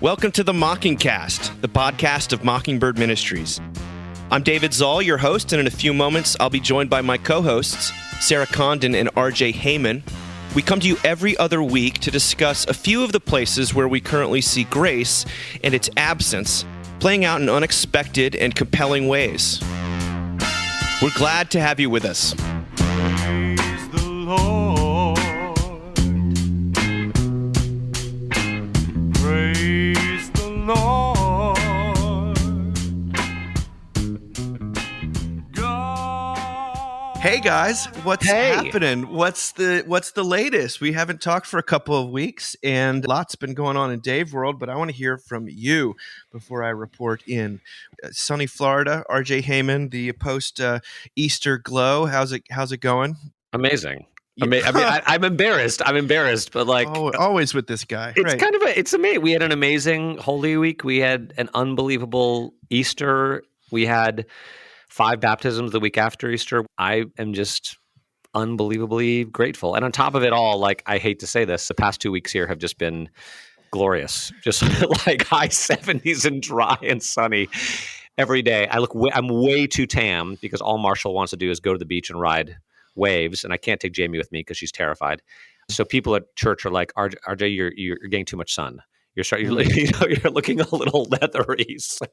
Welcome to the Mockingcast, the podcast of Mockingbird Ministries. I'm David Zoll, your host, and in a few moments, I'll be joined by my co-hosts, Sarah Condon and RJ Heyman. We come to you every other week to discuss a few of the places where we currently see grace and its absence playing out in unexpected and compelling ways. We're glad to have you with us. Praise the Lord. Praise the Lord. God. Hey guys, what's happening? What's the latest? We haven't talked for a couple of weeks, and lots been going on in Dave world, but I want to hear from you before I report in. Sunny Florida, RJ Heyman, the post Easter glow. How's it going? Amazing. I'm embarrassed. But like always with this guy. It's right. kind of it's amazing. We had an amazing Holy Week. We had an unbelievable Easter. We had 5 baptisms the week after Easter. I am just unbelievably grateful. And on top of it all, like, I hate to say this, the past 2 weeks here have just been glorious. Just like high 70s and dry and sunny every day. I'm way too tan because all Marshall wants to do is go to the beach and ride waves, and I can't take Jamie with me because she's terrified. So people at church are like, RJ, you're getting too much sun. You're looking a little leathery. So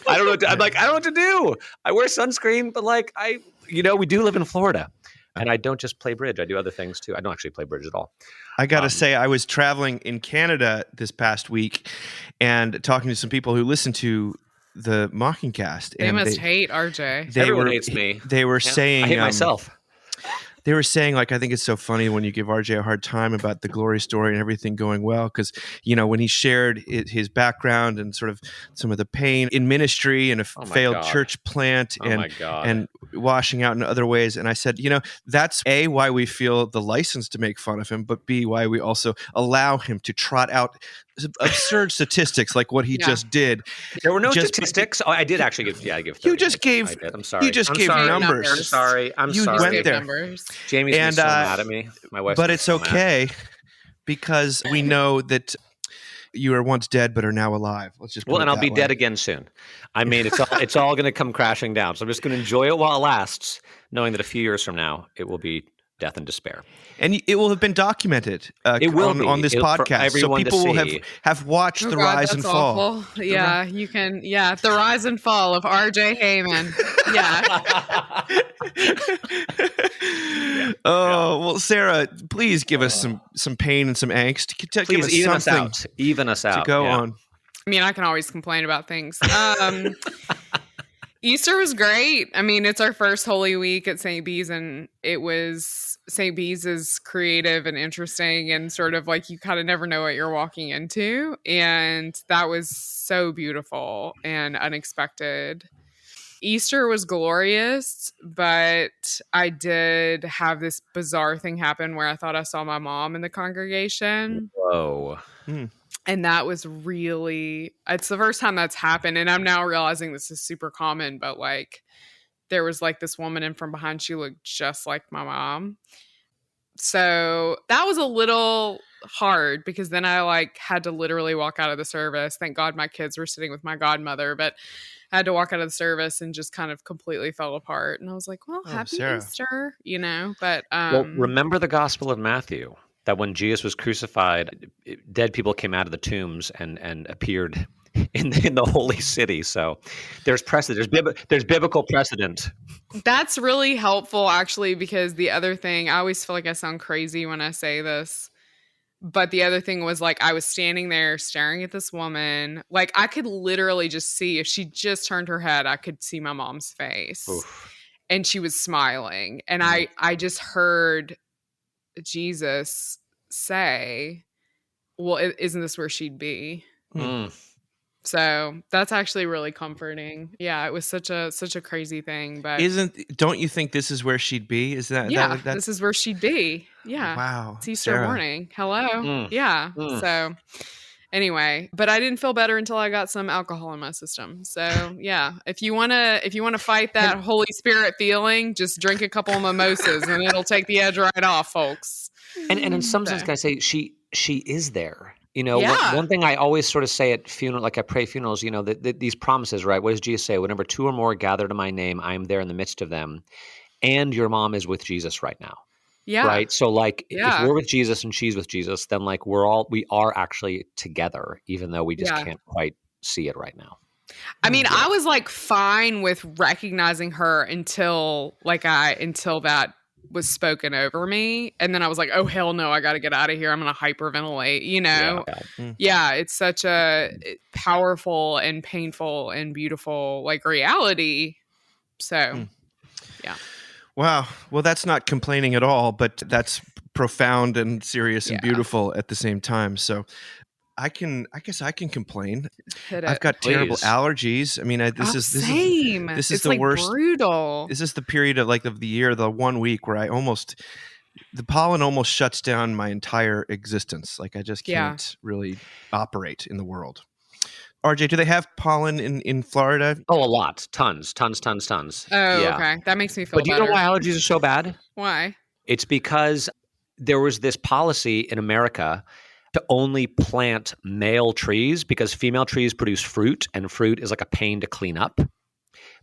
I don't know. I don't know what to do. I wear sunscreen, but we do live in Florida, and I don't just play bridge. I do other things too. I don't actually play bridge at all. I got to say, I was traveling in Canada this past week and talking to some people who listen to the Mockingcast. They must hate RJ. Everyone hates me. They were saying, I hate myself. They were saying, like, I think it's so funny when you give RJ a hard time about the glory story and everything going well, because, when he shared his background and sort of some of the pain in ministry and a failed church plant and washing out in other ways. And I said, that's A, why we feel the license to make fun of him, but B, why we also allow him to trot out absurd statistics like what he just did. There were no statistics. I did actually give. Yeah, I give. You just gave. I'm sorry. You just gave numbers. I'm sorry. You went there. Jamie's been so mad at me. My wife. But it's okay because we know that you were once dead but are now alive. Let's just. And I'll be dead again soon. I mean, it's all going to come crashing down. So I'm just going to enjoy it while it lasts, knowing that a few years from now it will be death and despair. And it will have been documented on this podcast. So people will have watched the rise and fall. Awful. Yeah, you can. Yeah, the rise and fall of RJ Heyman. Yeah. Well, Sarah, please give us some pain and some angst. Please even us out. To go on. I mean, I can always complain about things. Easter was great. I mean, it's our first Holy Week at St. Bees, and St. Bees is creative and interesting and sort of like you kind of never know what you're walking into. And that was so beautiful and unexpected. Easter was glorious, but I did have this bizarre thing happen where I thought I saw my mom in the congregation. Whoa. And that was it's the first time that's happened. And I'm now realizing this is super common, but like there was like this woman in from behind. She looked just like my mom. So that was a little hard because then I had to literally walk out of the service. Thank God my kids were sitting with my godmother, but I had to walk out of the service and just kind of completely fell apart. And I was like, well, happy Easter, but remember the Gospel of Matthew. That when Jesus was crucified, dead people came out of the tombs and appeared in the holy city. So there's precedent. There's biblical precedent. That's really helpful, actually, because the other thing, I always feel like I sound crazy when I say this, but the other thing was I was standing there staring at this woman. I could literally just see, if she just turned her head, I could see my mom's face. Oof. And she was smiling. And I just heard Jesus say, well, isn't this where she'd be? So that's actually really comforting. Yeah, it was such a crazy thing, but don't you think this is where she'd be? Is that this is where she'd be? Yeah. Wow. It's Easter morning. Hello. Yeah. So anyway, but I didn't feel better until I got some alcohol in my system. So yeah, if you wanna fight that Holy Spirit feeling, just drink a couple of mimosas and it'll take the edge right off, folks. And in some sense, can I say she is there? Yeah. One thing I always sort of say at funeral, like I pray funerals, that these promises, right? What does Jesus say? Whenever two or more gathered in my name, I am there in the midst of them. And your mom is with Jesus right now. Yeah. Right. So like if Yeah. we're with Jesus and she's with Jesus, then like we are actually together, even though we just Yeah. can't quite see it right now. I mean, I was like fine with recognizing her until that was spoken over me. And then I was like, oh, hell no, I got to get out of here. I'm going to hyperventilate, Yeah, it's such a powerful and painful and beautiful like reality. So, yeah. Wow. Well, that's not complaining at all, but that's profound and serious and beautiful at the same time. So I guess I can complain. I've got terrible allergies. I mean, this is it's the like worst. Brutal. This is the period of the year, the 1 week where the pollen almost shuts down my entire existence. Like I just can't really operate in the world. RJ, do they have pollen in Florida? Oh, a lot. Tons. Oh, yeah. Okay. That makes me feel But do you know why allergies are so bad? Why? It's because there was this policy in America to only plant male trees because female trees produce fruit, and fruit is like a pain to clean up.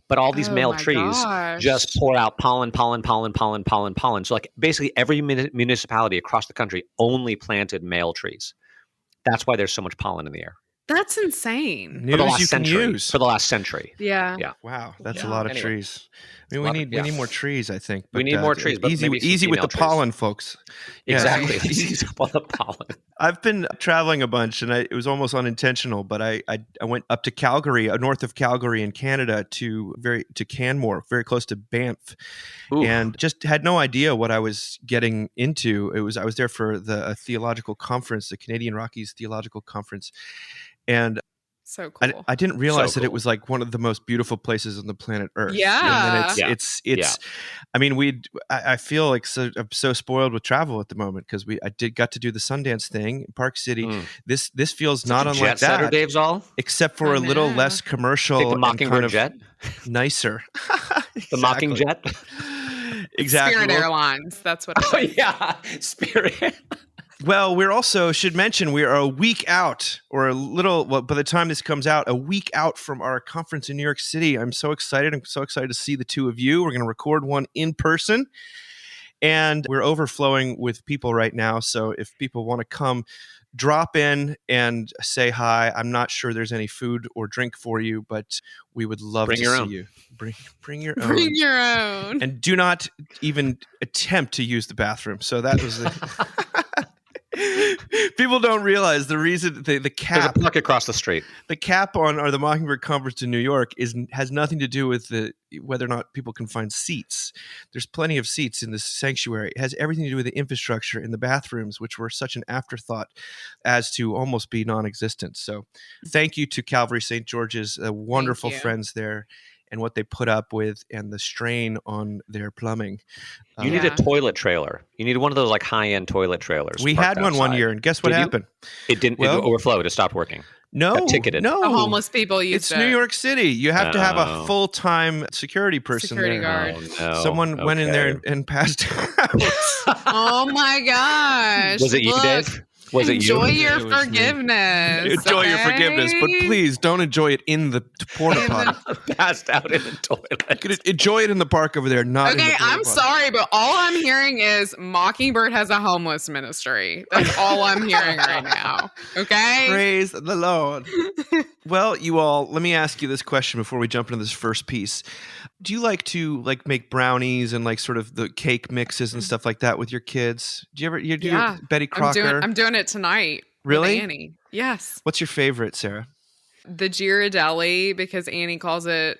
But all these male trees just pour out pollen. So like basically every municipality across the country only planted male trees. That's why there's so much pollen in the air. That's insane. News For the last century. Yeah. Wow, that's a lot of trees. I mean, we need more trees, I think. But, we need more trees. But easy with the pollen, folks. Exactly. Easy with the pollen. I've been traveling a bunch, and it was almost unintentional. But I went up to Calgary, north of Calgary in Canada, to Canmore, very close to Banff, and just had no idea what I was getting into. I was there for a theological conference, the Canadian Rockies Theological Conference. And so cool. I didn't realize that it was like one of the most beautiful places on the planet Earth. Yeah. And then it's I mean, I feel like I'm so spoiled with travel at the moment because I got to do the Sundance thing in Park City. This feels not unlike that. Dave's all? Except for a little less commercial. Like the Mockingbird jet? Nicer. The Mocking jet? Exactly. Spirit Airlines. That's what Spirit. Well, we're also should mention we are a week out, or by the time this comes out, a week out from our conference in New York City. I'm so excited. I'm so excited to see the two of you. We're going to record one in person, and we're overflowing with people right now. So if people want to come, drop in and say hi. I'm not sure there's any food or drink for you, but we would love to see you. Bring your own. Bring your own. And do not even attempt to use the bathroom. So that was people don't realize the reason the cap. There's a park across the street. The cap on the Mockingbird Conference in New York has nothing to do with whether or not people can find seats. There's plenty of seats in this sanctuary. It has everything to do with the infrastructure in the bathrooms, which were such an afterthought as to almost be non-existent. So thank you to Calvary St. George's, wonderful friends there, and what they put up with and the strain on their plumbing. You need a toilet trailer. You need one of those like high-end toilet trailers. We had one year, and guess what happened? It didn't. It overflowed. It stopped working. No, ticketed. No. The homeless people used It's New York City. You have to have a full-time security person security there. guard. Oh, no. Someone went in there and passed out. Oh my gosh. Was it you, Dave? Was it you? Enjoy your forgiveness. Enjoy your forgiveness, but please don't enjoy it in the porta potty. Passed out in the toilet. Enjoy it in the park over there, not in the porta I'm potty. sorry, but all I'm hearing is Mockingbird has a homeless ministry. That's all I'm hearing right now. Okay? Praise the Lord. Well, you all, let me ask you this question before we jump into this first piece. Do you like to make brownies and sort of the cake mixes and stuff like that with your kids? Do you ever do Betty Crocker? I'm doing it tonight. Really? With Annie. Yes. What's your favorite, Sarah? The Ghirardelli, because Annie calls it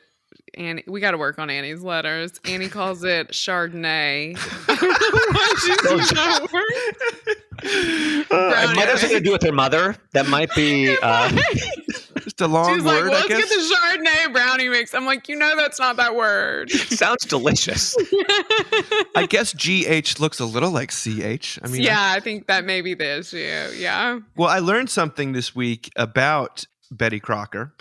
we got to work on Annie's letters. Annie calls it Chardonnay. It might have something to do with her mother. That might be just a long She's word. Let's I guess. get the Chardonnay brownie mix. I'm like, that's not that word. Sounds delicious. I guess GH looks a little like CH. I mean, I think that may be the issue. Yeah. Well, I learned something this week about Betty Crocker,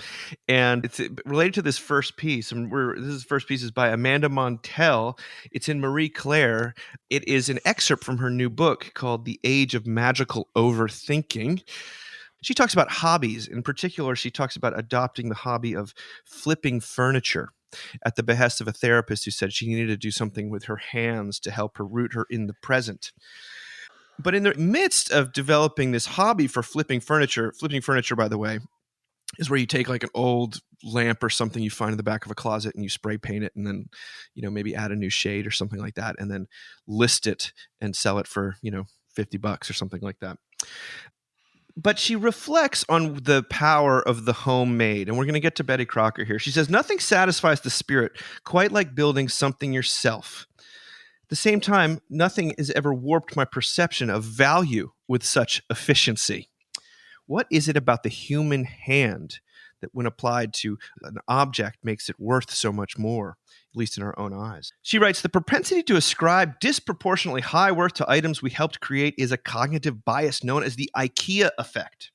and it's related to this first piece. And this first piece is by Amanda Montell. It's in Marie Claire. It is an excerpt from her new book called The Age of Magical Overthinking. She talks about hobbies. In particular, she talks about adopting the hobby of flipping furniture at the behest of a therapist who said she needed to do something with her hands to help her root her in the present. But in the midst of developing this hobby for flipping furniture, by the way, is where you take like an old lamp or something you find in the back of a closet and you spray paint it and then, maybe add a new shade or something like that and then list it and sell it for, $50 or something like that. But she reflects on the power of the homemade. And we're going to get to Betty Crocker here. She says, nothing satisfies the spirit quite like building something yourself. At the same time, nothing has ever warped my perception of value with such efficiency. What is it about the human hand that when applied to an object makes it worth so much more, at least in our own eyes? She writes, the propensity to ascribe disproportionately high worth to items we helped create is a cognitive bias known as the IKEA effect.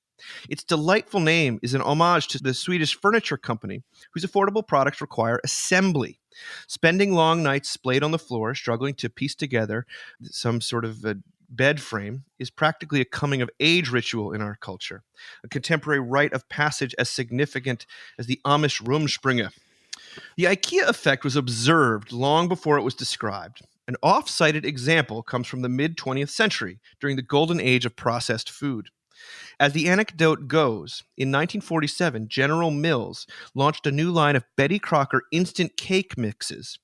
Its delightful name is an homage to the Swedish furniture company, whose affordable products require assembly. Spending long nights splayed on the floor, struggling to piece together some sort of a bed frame is practically a coming-of-age ritual in our culture, a contemporary rite of passage as significant as the Amish Rumspringa. The IKEA effect was observed long before it was described. An oft-cited example comes from the mid-20th century, during the golden age of processed food. As the anecdote goes, in 1947, General Mills launched a new line of Betty Crocker instant cake mixes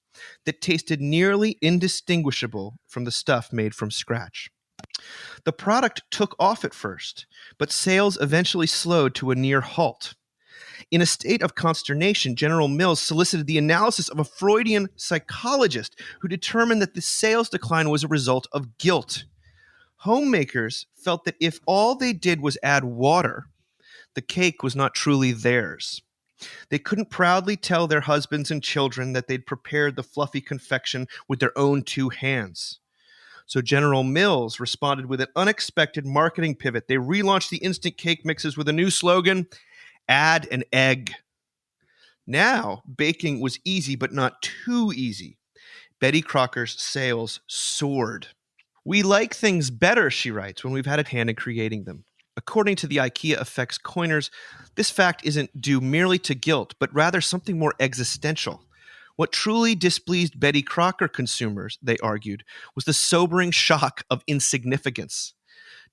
that tasted nearly indistinguishable from the stuff made from scratch. The product took off at first, but sales eventually slowed to a near halt. In a state of consternation, General Mills solicited the analysis of a Freudian psychologist who determined that the sales decline was a result of guilt. Homemakers felt that if all they did was add water, the cake was not truly theirs. They couldn't proudly tell their husbands and children that they'd prepared the fluffy confection with their own two hands. So General Mills responded with an unexpected marketing pivot. They relaunched the instant cake mixes with a new slogan, add an egg. Now, baking was easy, but not too easy. Betty Crocker's sales soared. We like things better, she writes, when we've had a hand in creating them. According to the IKEA effect's coiners, this fact isn't due merely to guilt, but rather something more existential. What truly displeased Betty Crocker consumers, they argued, was the sobering shock of insignificance.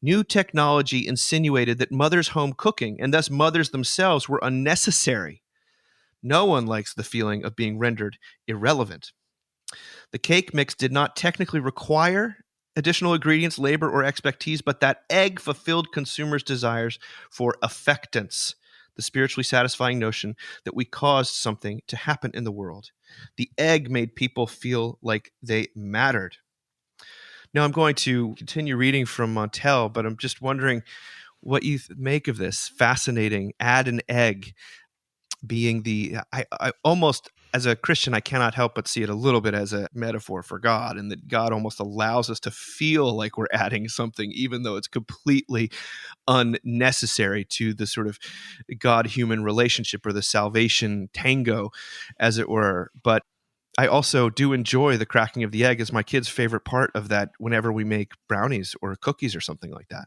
New technology insinuated that mothers' home cooking, and thus mothers themselves, were unnecessary. No one likes the feeling of being rendered irrelevant. The cake mix did not technically require additional ingredients, labor, or expertise, but that egg fulfilled consumers' desires for affectance, the spiritually satisfying notion that we caused something to happen in the world. The egg made people feel like they mattered. Now I'm going to continue reading from Montel, but I'm just wondering what you make of this fascinating add an egg being the I almost, as a Christian, I cannot help but see it a little bit as a metaphor for God, and that God almost allows us to feel like we're adding something, even though it's completely unnecessary to the sort of God-human relationship or the salvation tango, as it were. But I also do enjoy the cracking of the egg as my kid's favorite part of that whenever we make brownies or cookies or something like that.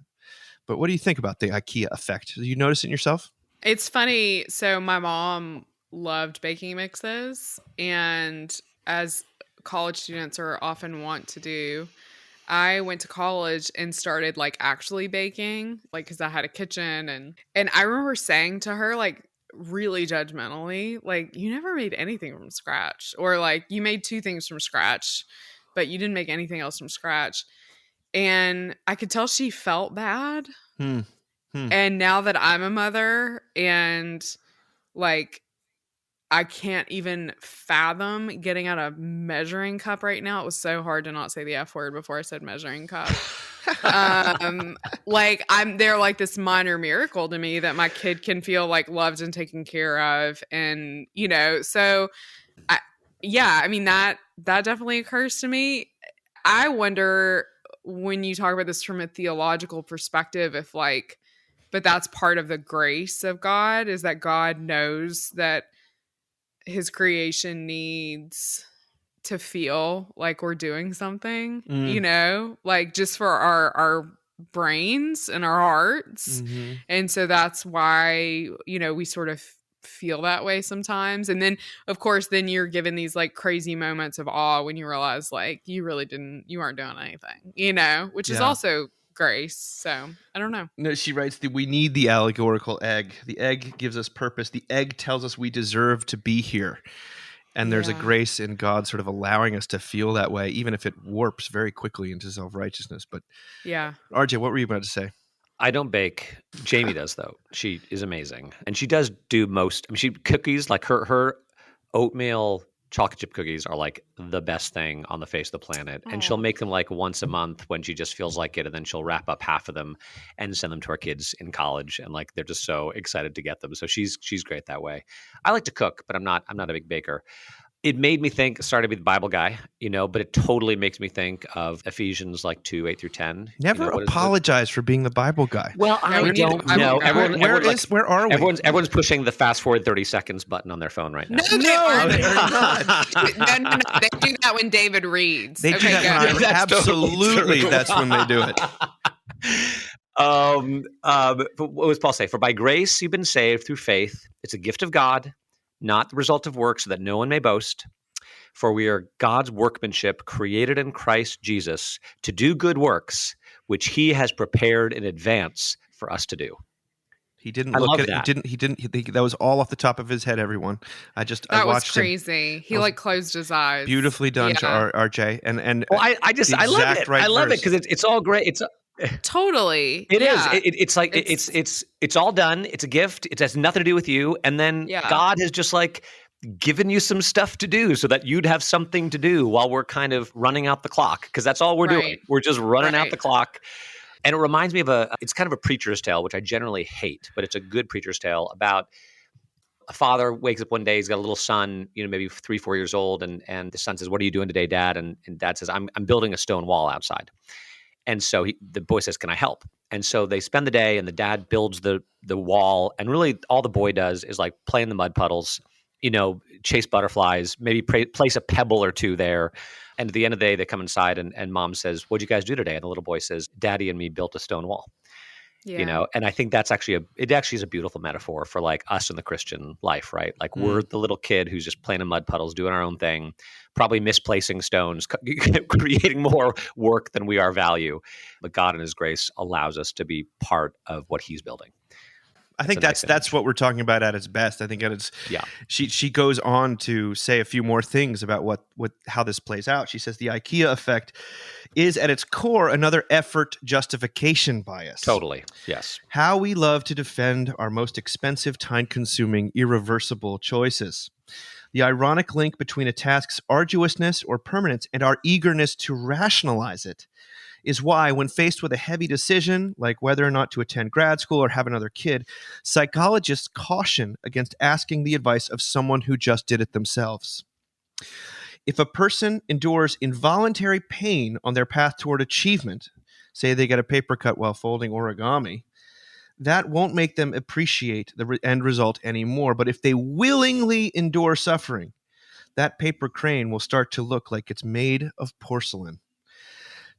But what do you think about the IKEA effect? Do you notice it yourself? It's funny. So my mom loved baking mixes, and as college students are often want to do, I went to college and started like actually baking, like because I had a kitchen, and I remember saying to her like really judgmentally, like, you never made anything from scratch, or like you made two things from scratch, but you didn't make anything else from scratch. And I could tell she felt bad. And now that I'm a mother and like I can't even fathom getting out a measuring cup right now. It was so hard to not say the F word before I said measuring cup. Like they're like this minor miracle to me that my kid can feel like loved and taken care of. And, so I mean, that definitely occurs to me. I wonder when you talk about this from a theological perspective, if like, but that's part of the grace of God, is that God knows that his creation needs to feel like we're doing something, like just for our brains and our hearts. Mm-hmm. And so that's why, we sort of feel that way sometimes. And then, of course, then you're given these like crazy moments of awe when you realize like you aren't doing anything, which is also grace. So I don't know. No, she writes that we need the allegorical egg. The egg gives us purpose. The egg tells us we deserve to be here. And there's a grace in God sort of allowing us to feel that way, even if it warps very quickly into self-righteousness. But yeah. RJ, what were you about to say? I don't bake. Jamie does, though. She is amazing. And she does do she cookies, like her oatmeal chocolate chip cookies are like the best thing on the face of the planet. And she'll make them like once a month when she just feels like it. And then she'll wrap up half of them and send them to our kids in college. And like, they're just so excited to get them. So she's great that way. I like to cook, but I'm not a big baker. It made me think, sorry to be the Bible guy, but it totally makes me think of Ephesians like 2:8-10. Never apologize for being the Bible guy. Well, I don't know. Where are we? Everyone's pushing the fast forward 30 seconds button on their phone right now. No, they're not. No. They do that when David reads. They do that when absolutely. That's when they do it. What does Paul say? For by grace you've been saved through faith. It's a gift of God, not the result of works, so that no one may boast. For we are God's workmanship, created in Christ Jesus to do good works, which he has prepared in advance for us to do. He didn't look at it. He didn't. That was all off the top of his head, everyone. I watched was crazy. He like closed his eyes. Beautifully done, RJ. And well, I love it. I love it because it's all great. It's totally. It is. It's like it's all done. It's a gift. It has nothing to do with you. And then God has just like given you some stuff to do so that you'd have something to do while we're kind of running out the clock, because that's all we're doing. We're just running out the clock. And it reminds me of it's kind of a preacher's tale, which I generally hate, but it's a good preacher's tale about a father wakes up one day, he's got a little son, maybe 3-4 years old. And the son says, "What are you doing today, Dad?" And Dad says, I'm building a stone wall outside. And so the boy says, "Can I help?" And so they spend the day, and the dad builds the wall. And really all the boy does is like play in the mud puddles, chase butterflies, maybe place a pebble or two there. And at the end of the day, they come inside and mom says, "What'd you guys do today?" And the little boy says, "Daddy and me built a stone wall." And I think that's actually is a beautiful metaphor for like us in the Christian life, right? Like we're the little kid who's just playing in mud puddles, doing our own thing, probably misplacing stones, creating more work than we are value. But God in his grace allows us to be part of what he's building. I think that's what we're talking about at its best. I think at its she goes on to say a few more things about how this plays out. She says the IKEA effect is at its core another effort justification bias. Totally. Yes. How we love to defend our most expensive, time-consuming, irreversible choices. The ironic link between a task's arduousness or permanence and our eagerness to rationalize it is why, when faced with a heavy decision, like whether or not to attend grad school or have another kid, psychologists caution against asking the advice of someone who just did it themselves. If a person endures involuntary pain on their path toward achievement, say they get a paper cut while folding origami, that won't make them appreciate the end result anymore. But if they willingly endure suffering, that paper crane will start to look like it's made of porcelain.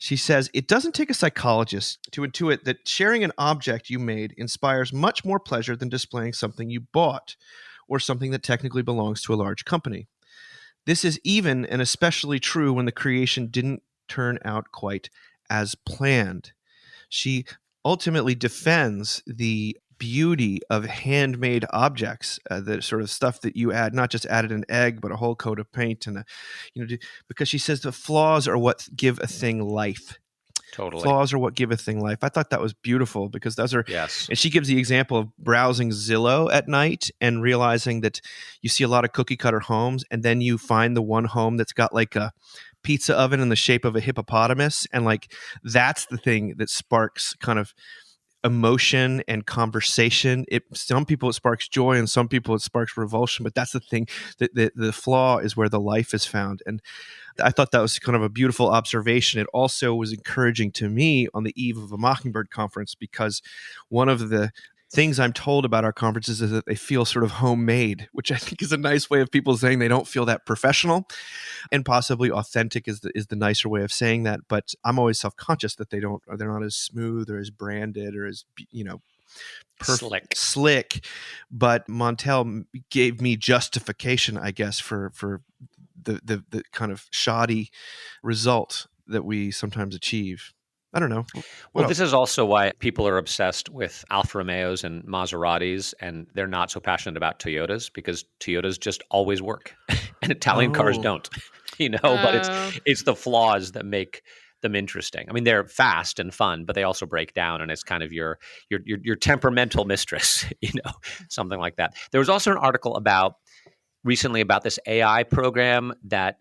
She says, it doesn't take a psychologist to intuit that sharing an object you made inspires much more pleasure than displaying something you bought or something that technically belongs to a large company. This is even and especially true when the creation didn't turn out quite as planned. She ultimately defends the beauty of handmade objects, the sort of stuff that you add, not just added an egg, but a whole coat of paint, and because she says the flaws are what give a thing life. Totally. Flaws are what give a thing life. I thought that was beautiful because those are, and she gives the example of browsing Zillow at night and realizing that you see a lot of cookie cutter homes, and then you find the one home that's got like a pizza oven in the shape of a hippopotamus, and like that's the thing that sparks kind of emotion and conversation. Some people it sparks joy, and some people it sparks revulsion. But that's the thing, that the flaw is where the life is found. And I thought that was kind of a beautiful observation. It also was encouraging to me on the eve of a Mockingbird conference, because one of the things I'm told about our conferences is that they feel sort of homemade, which I think is a nice way of people saying they don't feel that professional, and possibly authentic is the nicer way of saying that. But I'm always self-conscious that they're not as smooth or as branded or as, slick. But Montel gave me justification, I guess, for the kind of shoddy result that we sometimes achieve. I don't know. Well, this is also why people are obsessed with Alfa Romeos and Maseratis, and they're not so passionate about Toyotas, because Toyotas just always work, and Italian cars don't. But it's the flaws that make them interesting. I mean, they're fast and fun, but they also break down, and it's kind of your temperamental mistress, something like that. There was also an article recently about this AI program that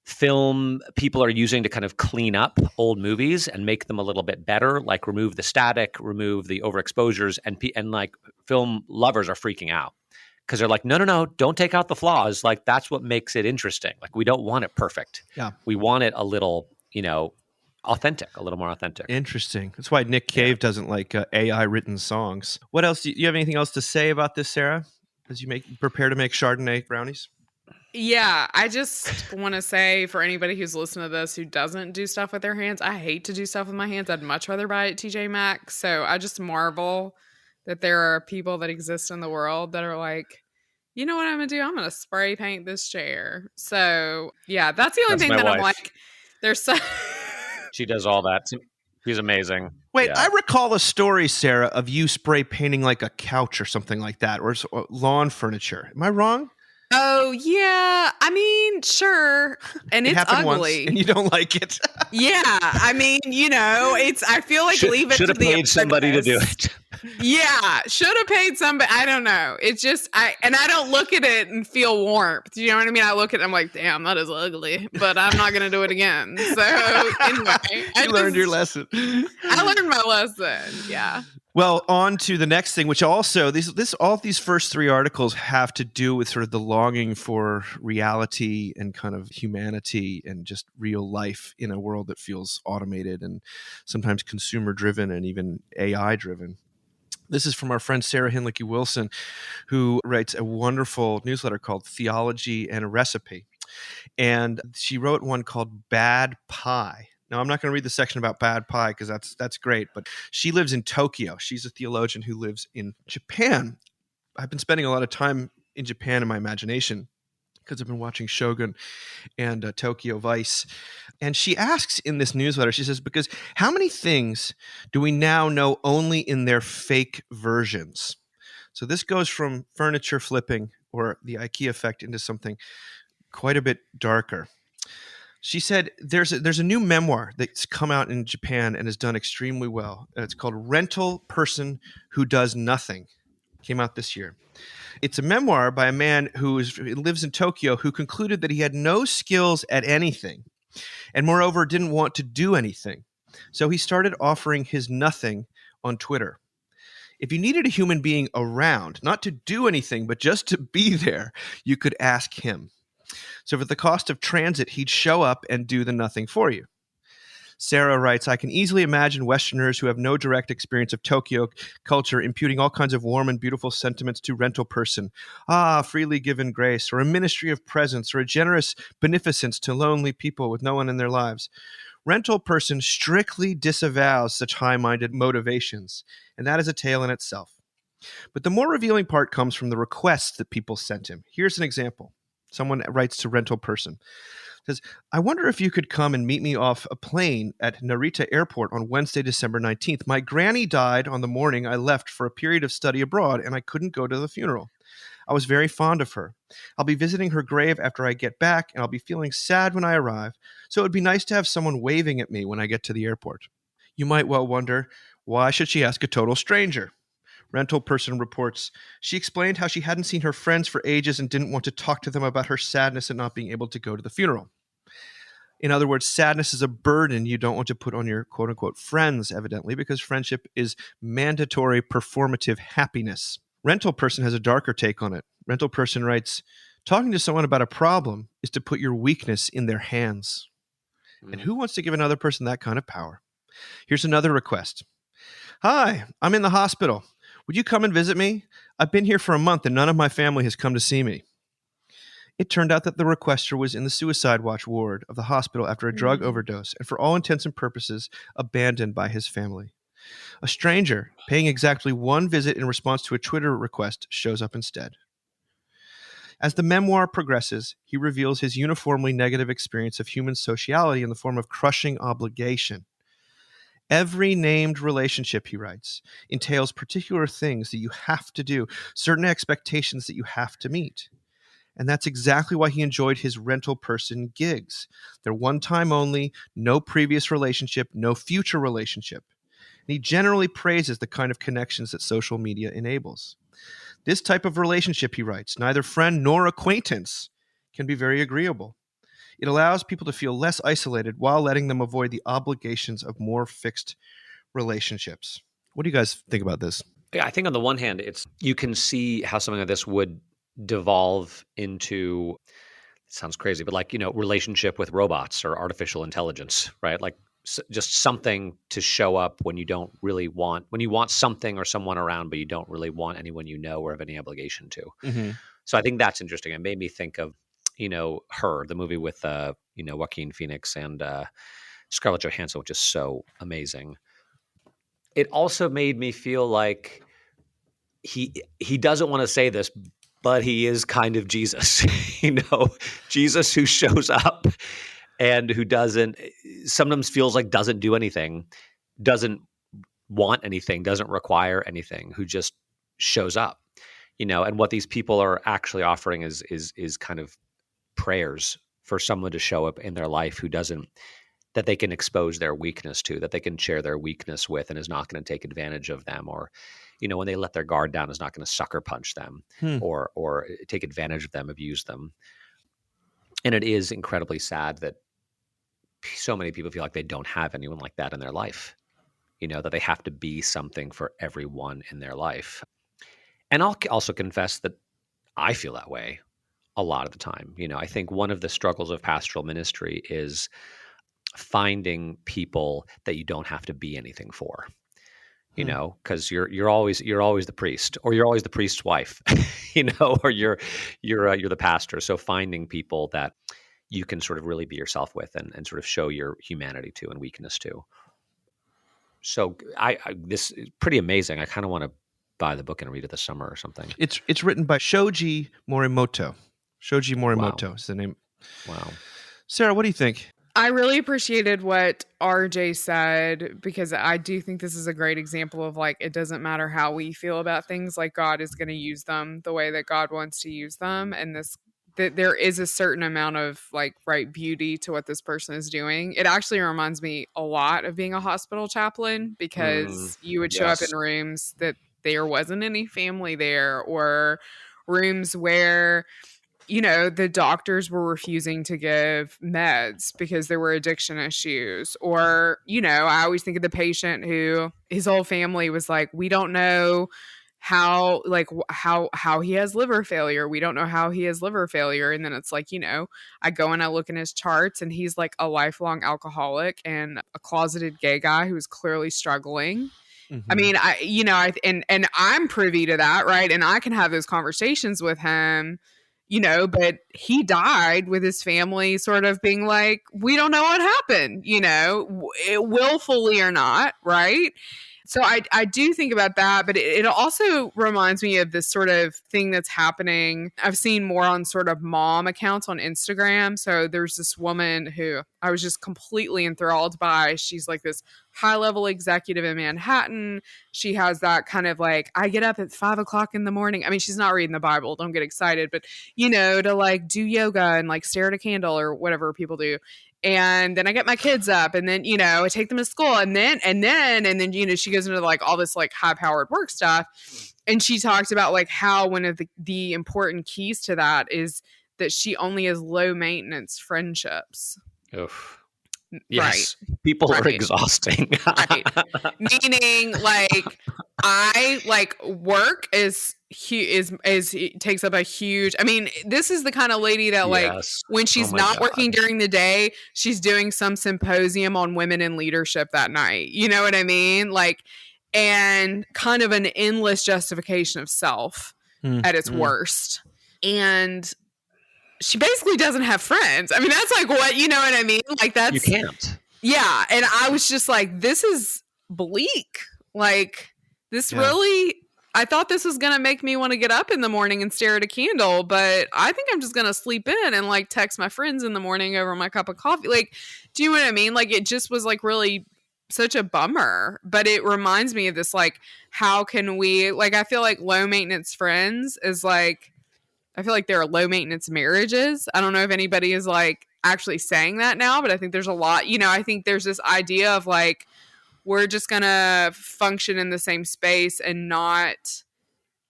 film people are using to kind of clean up old movies and make them a little bit better, like remove the static, remove the overexposures, and like film lovers are freaking out because they're like, no, don't take out the flaws. Like, that's what makes it interesting. Like, we don't want it perfect. Yeah. We want it a little, authentic, a little more authentic. Interesting. That's why Nick Cave doesn't like AI written songs. What else? Do you have anything else to say about this, Sarah, as you prepare to make Chardonnay brownies? Yeah, I just want to say, for anybody who's listening to this who doesn't do stuff with their hands, I hate to do stuff with my hands. I'd much rather buy it at TJ Maxx. So I just marvel that there are people that exist in the world that are like, you know what I'm going to do? I'm going to spray paint this chair. So yeah, that's the only thing that I'm like, there's so... She does all that. She's amazing. Wait, I recall a story, Sarah, of you spray painting like a couch or something like that, or lawn furniture. Am I wrong? Oh, yeah. I mean, sure. And it's ugly. Once and you don't like it. Yeah. I mean, I feel like leave it to the should have paid somebody to do it. Yeah. Should have paid somebody. I don't know. It's just, I don't look at it and feel warmth. You know what I mean? I look at it, I'm like, damn, that is ugly, but I'm not going to do it again. So anyway. You learned your lesson. I learned my lesson. Yeah. Well, on to the next thing, which also all of these first three articles have to do with sort of the longing for reality and kind of humanity and just real life in a world that feels automated and sometimes consumer driven and even AI driven. This is from our friend Sarah Hinlicky Wilson, who writes a wonderful newsletter called Theology and a Recipe. And she wrote one called Bad Pie. Now, I'm not going to read the section about bad pie because that's great, but she lives in Tokyo. She's a theologian who lives in Japan. I've been spending a lot of time in Japan in my imagination because I've been watching Shogun and Tokyo Vice. And she asks in this newsletter, she says, because how many things do we now know only in their fake versions? So this goes from furniture flipping or the IKEA effect into something quite a bit darker. She said there's a new memoir that's come out in Japan and has done extremely well. It's called Rental Person Who Does Nothing. Came out this year. It's a memoir by a man who lives in Tokyo who concluded that he had no skills at anything and moreover didn't want to do anything. So he started offering his nothing on Twitter. If you needed a human being around, not to do anything, but just to be there, you could ask him. So for the cost of transit, he'd show up and do the nothing for you. Sarah writes, I can easily imagine Westerners who have no direct experience of Tokyo culture imputing all kinds of warm and beautiful sentiments to rental person. Freely given grace, or a ministry of presence, or a generous beneficence to lonely people with no one in their lives. Rental person strictly disavows such high-minded motivations, and that is a tale in itself. But the more revealing part comes from the requests that people sent him. Here's an example. Someone writes to rental person. Says, I wonder if you could come and meet me off a plane at Narita Airport on Wednesday, December 19th. My granny died on the morning I left for a period of study abroad, and I couldn't go to the funeral. I was very fond of her. I'll be visiting her grave after I get back, and I'll be feeling sad when I arrive, so it would be nice to have someone waving at me when I get to the airport. You might well wonder, why should she ask a total stranger? Rental person reports, she explained how she hadn't seen her friends for ages and didn't want to talk to them about her sadness at not being able to go to the funeral. In other words, sadness is a burden you don't want to put on your quote-unquote friends, evidently, because friendship is mandatory performative happiness. Rental person has a darker take on it. Rental person writes, talking to someone about a problem is to put your weakness in their hands. And who wants to give another person that kind of power? Here's another request. Hi, I'm in the hospital. Would you come and visit me? I've been here for a month and none of my family has come to see me. It turned out that the requester was in the suicide watch ward of the hospital after a drug overdose and for all intents and purposes abandoned by his family. A stranger, paying exactly one visit in response to a Twitter request, shows up instead. As the memoir progresses, he reveals his uniformly negative experience of human sociality in the form of crushing obligation. Every named relationship, he writes, entails particular things that you have to do, certain expectations that you have to meet. And that's exactly why he enjoyed his rental person gigs. They're one time only, no previous relationship, no future relationship. And he generally praises the kind of connections that social media enables. This type of relationship, he writes, neither friend nor acquaintance, can be very agreeable. It allows people to feel less isolated while letting them avoid the obligations of more fixed relationships. What do you guys think about this? Yeah, I think on the one hand, you can see how something like this would devolve into, it sounds crazy, but like, relationship with robots or artificial intelligence, right? Like just something to show up when you don't really want, when you want something or someone around, but you don't really want anyone you know or have any obligation to. Mm-hmm. So I think that's interesting. It made me think of, Her, the movie with, Joaquin Phoenix and Scarlett Johansson, which is so amazing. It also made me feel like he doesn't want to say this, but he is kind of Jesus, Jesus who shows up and who sometimes feels like doesn't do anything, doesn't want anything, doesn't require anything, who just shows up, and what these people are actually offering is kind of prayers for someone to show up in their life that they can expose their weakness to, that they can share their weakness with, and is not going to take advantage of them, or, when they let their guard down, is not going to sucker punch them or take advantage of them, abuse them. And it is incredibly sad that so many people feel like they don't have anyone like that in their life, that they have to be something for everyone in their life. And I'll also confess that I feel that way a lot of the time. I think one of the struggles of pastoral ministry is finding people that you don't have to be anything for, because you're always the priest, or you're always the priest's wife, or you're the pastor. So finding people that you can sort of really be yourself with and sort of show your humanity to and weakness to. So this is pretty amazing. I kind of want to buy the book and read it this summer or something. It's written by Shoji Morimoto. Shoji Morimoto is the name. Wow. Sarah, what do you think? I really appreciated what RJ said, because I do think this is a great example of, like, it doesn't matter how we feel about things, like God is going to use them the way that God wants to use them. And that there is a certain amount of, like, right beauty to what this person is doing. It actually reminds me a lot of being a hospital chaplain, because you would show up in rooms that there wasn't any family there, or rooms where, the doctors were refusing to give meds because there were addiction issues. Or, I always think of the patient who his whole family was like, we don't know how he has liver failure. We don't know how he has liver failure. And then it's like, I go and I look in his charts, and he's like a lifelong alcoholic and a closeted gay guy who's clearly struggling. Mm-hmm. I mean, and I'm privy to that, right? And I can have those conversations with him, but he died with his family sort of being like, we don't know what happened, willfully or not, right? So I do think about that, but it also reminds me of this sort of thing that's happening. I've seen more on sort of mom accounts on Instagram. So there's this woman who I was just completely enthralled by. She's like this high-level executive in Manhattan. She has that kind of like, I get up at 5 o'clock in the morning. I mean, she's not reading the Bible. Don't get excited. But, to like do yoga and like stare at a candle or whatever people do. And then I get my kids up, and then, I take them to school, and then, she goes into like all this like high powered work stuff. And she talked about like how one of the important keys to that is that she only has low maintenance friendships. Oof. Yes. Right. People are exhausting. Right. Meaning work takes up a huge, I mean, this is the kind of lady that when she's not working during the day, she's doing some symposium on women in leadership that night. You know what I mean? Like, and kind of an endless justification of self at its worst. And she basically doesn't have friends. I mean, that's like what, you know what I mean? Like that's, you can't. Yeah. And I was just like, this is bleak. Like this really, I thought this was going to make me want to get up in the morning and stare at a candle, but I think I'm just going to sleep in and like text my friends in the morning over my cup of coffee. Like, do you know what I mean? Like it just was like really such a bummer, but it reminds me of this, like, how can we, like, I feel like low maintenance friends is like, I feel like there are low maintenance marriages. I don't know if anybody is like actually saying that now, but I think there's a lot, you know, I think there's this idea of like, we're just going to function in the same space and not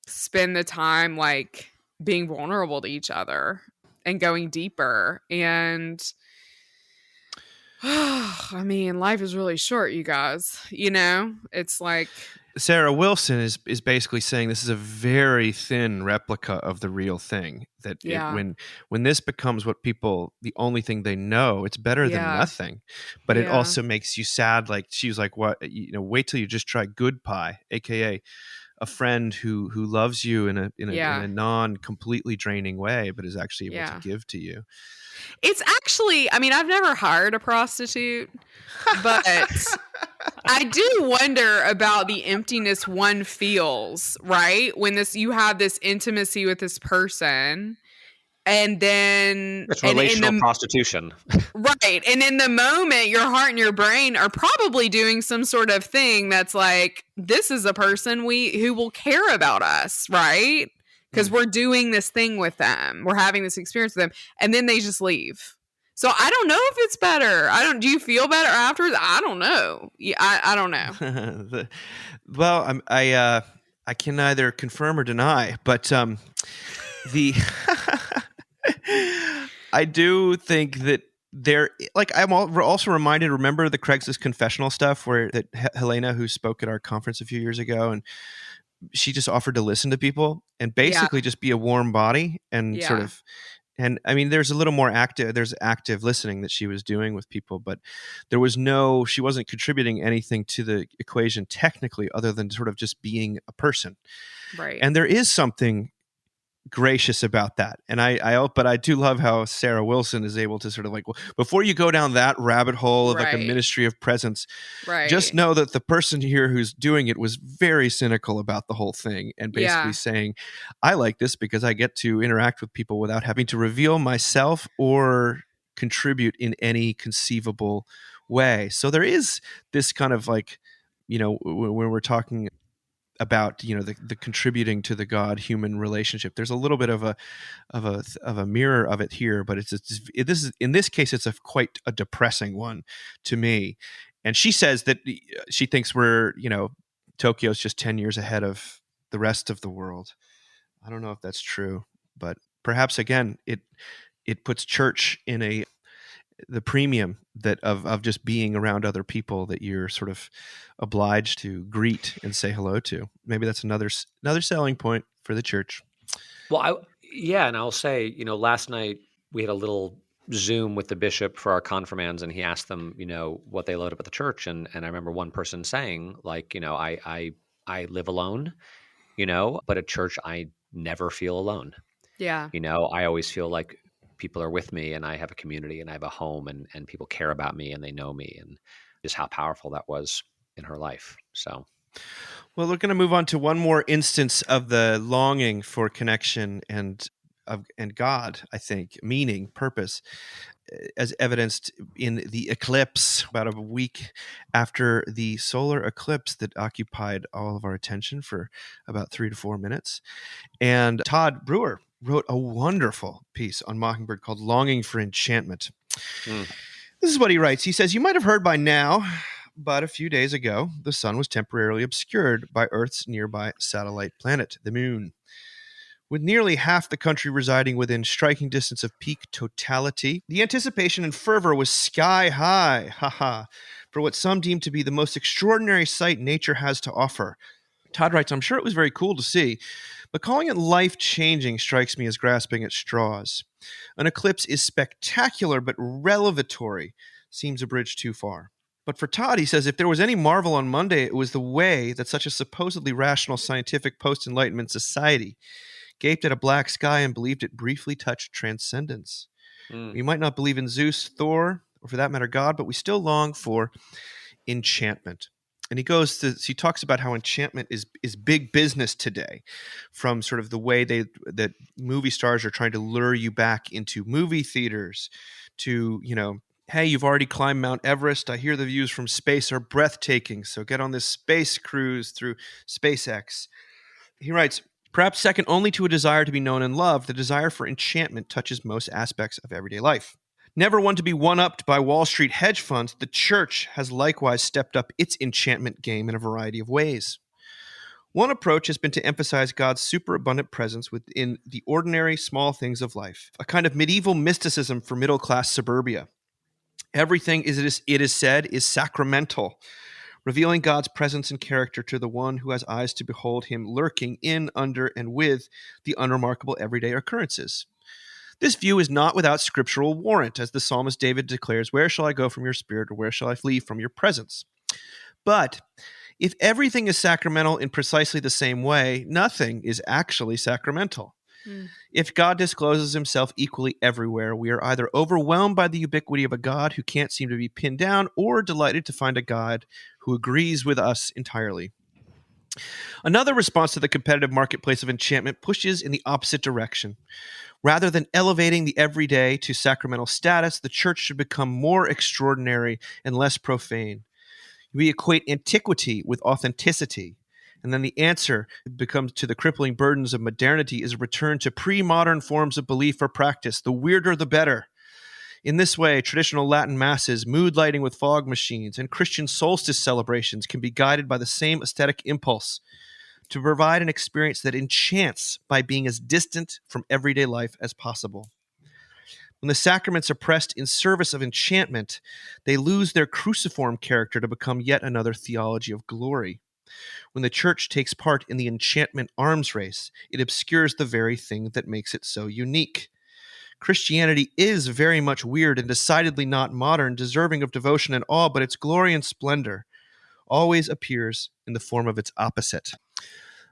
spend the time like being vulnerable to each other and going deeper. And I mean, life is really short, you guys, you know, it's like, Sarah Wilson is basically saying this is a very thin replica of the real thing. That when this becomes what people, the only thing they know, it's better than nothing. But it also makes you sad. Like she was like, "What? You know, wait till you just try good pie, aka a friend who loves you in a non completely draining way, but is actually able to give to you." It's actually, I mean, I've never hired a prostitute, but I do wonder about the emptiness one feels, right? When you have this intimacy with this person, and then it's relational prostitution. Right. And in the moment, your heart and your brain are probably doing some sort of thing that's like, this is a person who will care about us, right? Because we're doing this thing with them. We're having this experience with them. And then they just leave. So I don't know if it's better. Do you feel better afterwards? I don't know. Yeah, I don't know. Well, I can neither confirm or deny, but I do think that there, like, I'm also reminded, remember the Craigslist confessional stuff where that Helena, who spoke at our conference a few years ago, and she just offered to listen to people and basically just be a warm body and sort of, and I mean, there's a little more there's active listening that she was doing with people, but she wasn't contributing anything to the equation technically other than sort of just being a person. Right. And there is something gracious about that. And but I do love how Sarah Wilson is able to sort of like, well, before you go down that rabbit hole of like a ministry of presence, just know that the person here who's doing it was very cynical about the whole thing and basically saying, I like this because I get to interact with people without having to reveal myself or contribute in any conceivable way. So there is this kind of like, you know, when we're talking about, you know, the contributing to the God-human relationship, there's a little bit of a mirror of it here, but in this case it's quite a depressing one to me. And she says that she thinks Tokyo's just 10 years ahead of the rest of the world. I don't know if that's true, but perhaps again it puts church in the premium that of just being around other people that you're sort of obliged to greet and say hello to. Maybe that's another selling point for the church. Well, and I'll say, you know, last night we had a little Zoom with the bishop for our confirmands, and he asked them, you know, what they loved about the church, and I remember one person saying, like, you know, I live alone, you know, but at church I never feel alone. Yeah. You know, I always feel like people are with me and I have a community and I have a home and people care about me and they know me, and just how powerful that was in her life. So, well, we're going to move on to one more instance of the longing for connection and God, I think, meaning, purpose, as evidenced in the eclipse about a week after the solar eclipse that occupied all of our attention for about 3 to 4 minutes. And Todd Brewer wrote a wonderful piece on Mockingbird called Longing for Enchantment. This is what he writes. He says, you might have heard by now, but a few days ago, the sun was temporarily obscured by Earth's nearby satellite planet, the moon. With nearly half the country residing within striking distance of peak totality, the anticipation and fervor was sky high, for what some deemed to be the most extraordinary sight nature has to offer. Todd writes, I'm sure it was very cool to see, but calling it life-changing strikes me as grasping at straws. An eclipse is spectacular, but revelatory seems a bridge too far. But for Todd, he says, if there was any marvel on Monday, it was the way that such a supposedly rational scientific post-Enlightenment society gaped at a black sky and believed it briefly touched transcendence. We might not believe in Zeus, Thor, or for that matter, God, but we still long for enchantment. And he talks about how enchantment is big business today, from sort of the way that movie stars are trying to lure you back into movie theaters to, hey, you've already climbed Mount Everest. I hear the views from space are breathtaking, so get on this space cruise through SpaceX. He writes, perhaps second only to a desire to be known and loved, the desire for enchantment touches most aspects of everyday life. Never one to be one-upped by Wall Street hedge funds, the church has likewise stepped up its enchantment game in a variety of ways. One approach has been to emphasize God's superabundant presence within the ordinary small things of life, a kind of medieval mysticism for middle-class suburbia. Everything, it is said, is sacramental, revealing God's presence and character to the one who has eyes to behold him lurking in, under, and with the unremarkable everyday occurrences. This view is not without scriptural warrant, as the psalmist David declares, where shall I go from your spirit, or where shall I flee from your presence? But if everything is sacramental in precisely the same way, nothing is actually sacramental. If God discloses himself equally everywhere, we are either overwhelmed by the ubiquity of a God who can't seem to be pinned down, or delighted to find a God who agrees with us entirely. Another response to the competitive marketplace of enchantment pushes in the opposite direction. Rather than elevating the everyday to sacramental status, the church should become more extraordinary and less profane. We equate antiquity with authenticity, and then the answer becomes to the crippling burdens of modernity is a return to pre-modern forms of belief or practice. The weirder, the better. In this way, traditional Latin masses, mood lighting with fog machines, and Christian solstice celebrations can be guided by the same aesthetic impulse to provide an experience that enchants by being as distant from everyday life as possible. When the sacraments are pressed in service of enchantment, they lose their cruciform character to become yet another theology of glory. When the church takes part in the enchantment arms race, it obscures the very thing that makes it so unique. Christianity is very much weird and decidedly not modern, deserving of devotion and awe, but its glory and splendor always appears in the form of its opposite.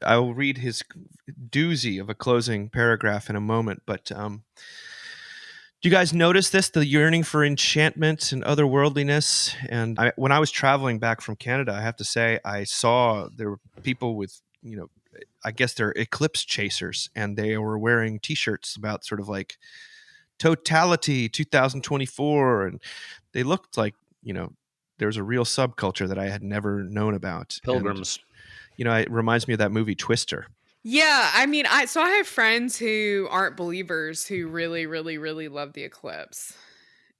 I will read his doozy of a closing paragraph in a moment, but do you guys notice this, the yearning for enchantment and otherworldliness? And when I was traveling back from Canada, I have to say, I saw there were people with, I guess they're eclipse chasers, and they were wearing T-shirts about sort of like totality 2024, and they looked like, there's a real subculture that I had never known about. Pilgrims. And, it reminds me of that movie Twister. Yeah, I mean, I have friends who aren't believers who really, really, really love the eclipse,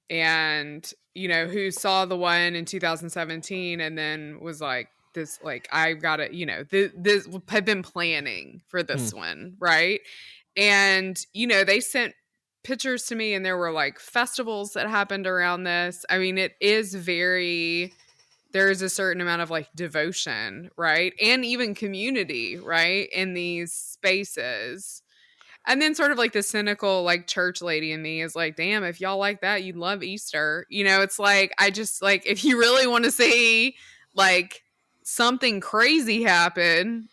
and who saw the one in 2017 and then was like, "This, like, I've got to, this have been planning for this one, right?" And they sent pictures to me, and there were like festivals that happened around this. I mean, it is very. There is a certain amount of like devotion, right? And even community, right? In these spaces. And then sort of like the cynical like church lady in me is like, damn, if y'all like that, you'd love Easter. It's like, I just like, if you really want to see like something crazy happen,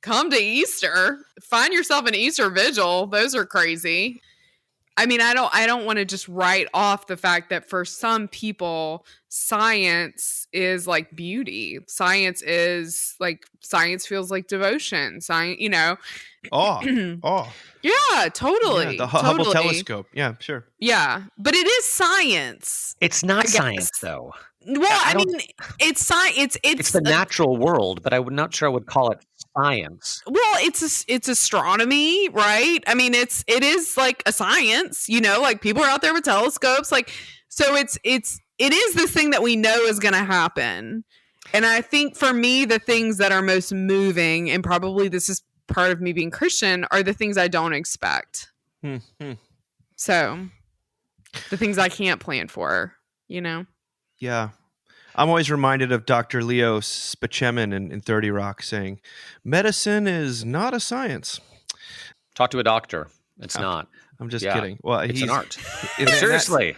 come to Easter, find yourself an Easter vigil. Those are crazy. I mean, I don't want to just write off the fact that for some people, science is like beauty. Science feels like devotion. Science, Oh. Yeah, totally. Yeah, the Hubble telescope. Yeah, sure. Yeah, but it is science. It's not science, though. Well, I mean, it's science. It's the natural world, but I'm not sure I would call it science. Well, it's astronomy, right? I mean, it is like a science, like people are out there with telescopes, like, so it is this thing that we know is going to happen. And I think for me, the things that are most moving, and probably this is part of me being Christian, are the things I don't expect. So the things I can't plan for, Yeah. I'm always reminded of Dr. Leo Spacemin in 30 Rock saying, medicine is not a science. Talk to a doctor. It's not. I'm just kidding. Well, it's an art. And Seriously.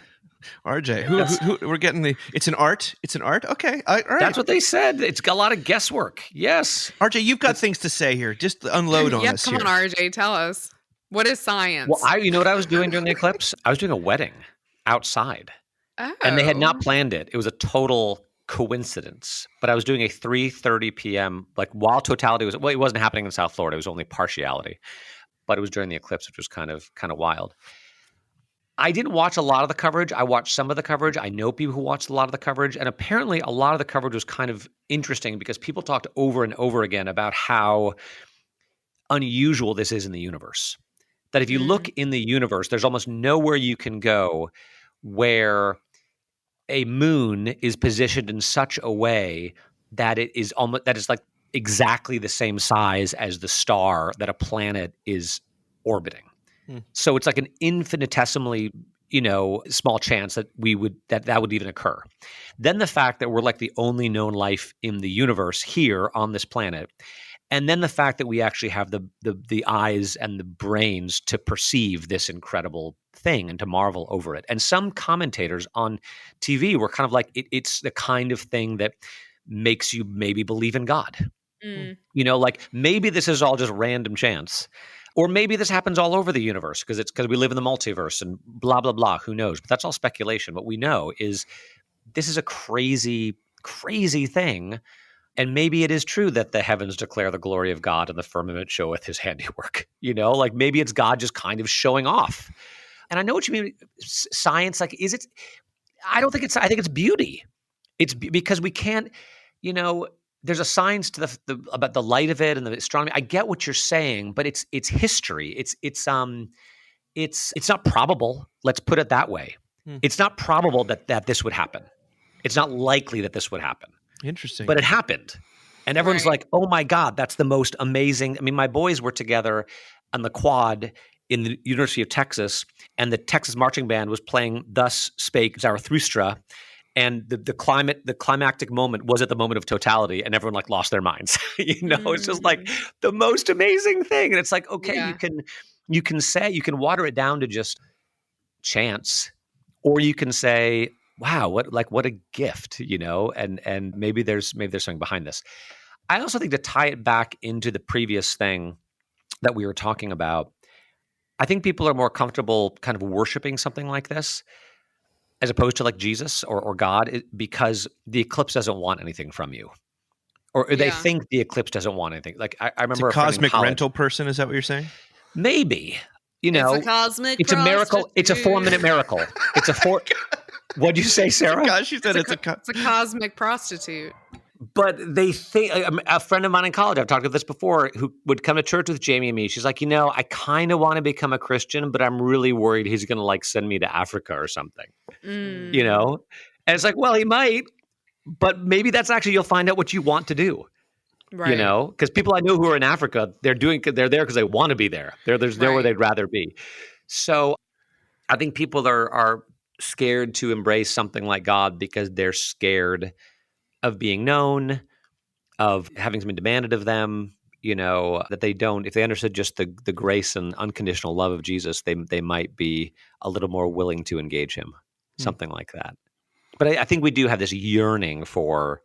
RJ, who we're getting it's an art. It's an art. Okay, all right. That's what they said. It's got a lot of guesswork. Yes, RJ, you've got things to say here. Just unload on us come here. on, RJ, tell us. What is science? Well, you know what I was doing during the eclipse? I was doing a wedding outside. Oh. And they had not planned it. It was a total coincidence. But I was doing a 3:30 p.m. like while totality was it wasn't happening in South Florida. It was only partiality. But it was during the eclipse, which was kind of wild. I didn't watch a lot of the coverage. I watched some of the coverage. I know people who watched a lot of the coverage. And apparently a lot of the coverage was kind of interesting because people talked over and over again about how unusual this is in the universe. That if you look in the universe, there's almost nowhere you can go where a moon is positioned in such a way that it is like exactly the same size as the star that a planet is orbiting. So it's like an infinitesimally, small chance that that would even occur. Then the fact that we're like the only known life in the universe here on this planet. And then the fact that we actually have the eyes and the brains to perceive this incredible thing and to marvel over it. And some commentators on TV were kind of like, it's the kind of thing that makes you maybe believe in God. Like maybe this is all just random chance. Or maybe this happens all over the universe because we live in the multiverse and blah, blah, blah. Who knows? But that's all speculation. What we know is this is a crazy, crazy thing. And maybe it is true that the heavens declare the glory of God and the firmament showeth his handiwork. Like maybe it's God just kind of showing off. And I know what you mean. Science, like, is it? I don't think it's. I think it's beauty. It's because we can't. There's a science to the about the light of it and the astronomy. I get what you're saying, but it's history. It's not probable. Let's put it that way. It's not probable that this would happen. It's not likely that this would happen. Interesting. But it happened. And everyone's like, oh my God, that's the most amazing. I mean, my boys were together on the quad in the University of Texas, and the Texas marching band was playing Thus Spake Zarathustra. And the climactic moment was at the moment of totality, and everyone like lost their minds. It's just like the most amazing thing. And it's like, okay, you can water it down to just chance, or you can say, wow, what a gift, and maybe there's something behind this. I also think to tie it back into the previous thing that we were talking about, I think people are more comfortable kind of worshiping something like this as opposed to like Jesus or God, because the eclipse doesn't want anything from you. Or they think the eclipse doesn't want anything. Like I remember it's a cosmic rental person, is that what you're saying? Maybe. It's a cosmic It's a miracle. It's a 4-minute miracle. It's a four. What'd you say, Sarah? Gosh, she said it's a cosmic prostitute. But they think, a friend of mine in college, I've talked about this before, who would come to church with Jamie and me. She's like, I kind of want to become a Christian, but I'm really worried he's going to like send me to Africa or something, And it's like, well, he might, but maybe that's actually, you'll find out what you want to do, right? Because people I know who are in Africa, they're there because they want to be there. There's there where they'd rather be. So I think people are scared to embrace something like God because they're scared of being known, of having something demanded of them, that they don't. If they understood just the grace and unconditional love of Jesus, they might be a little more willing to engage him, something like that. But I think we do have this yearning for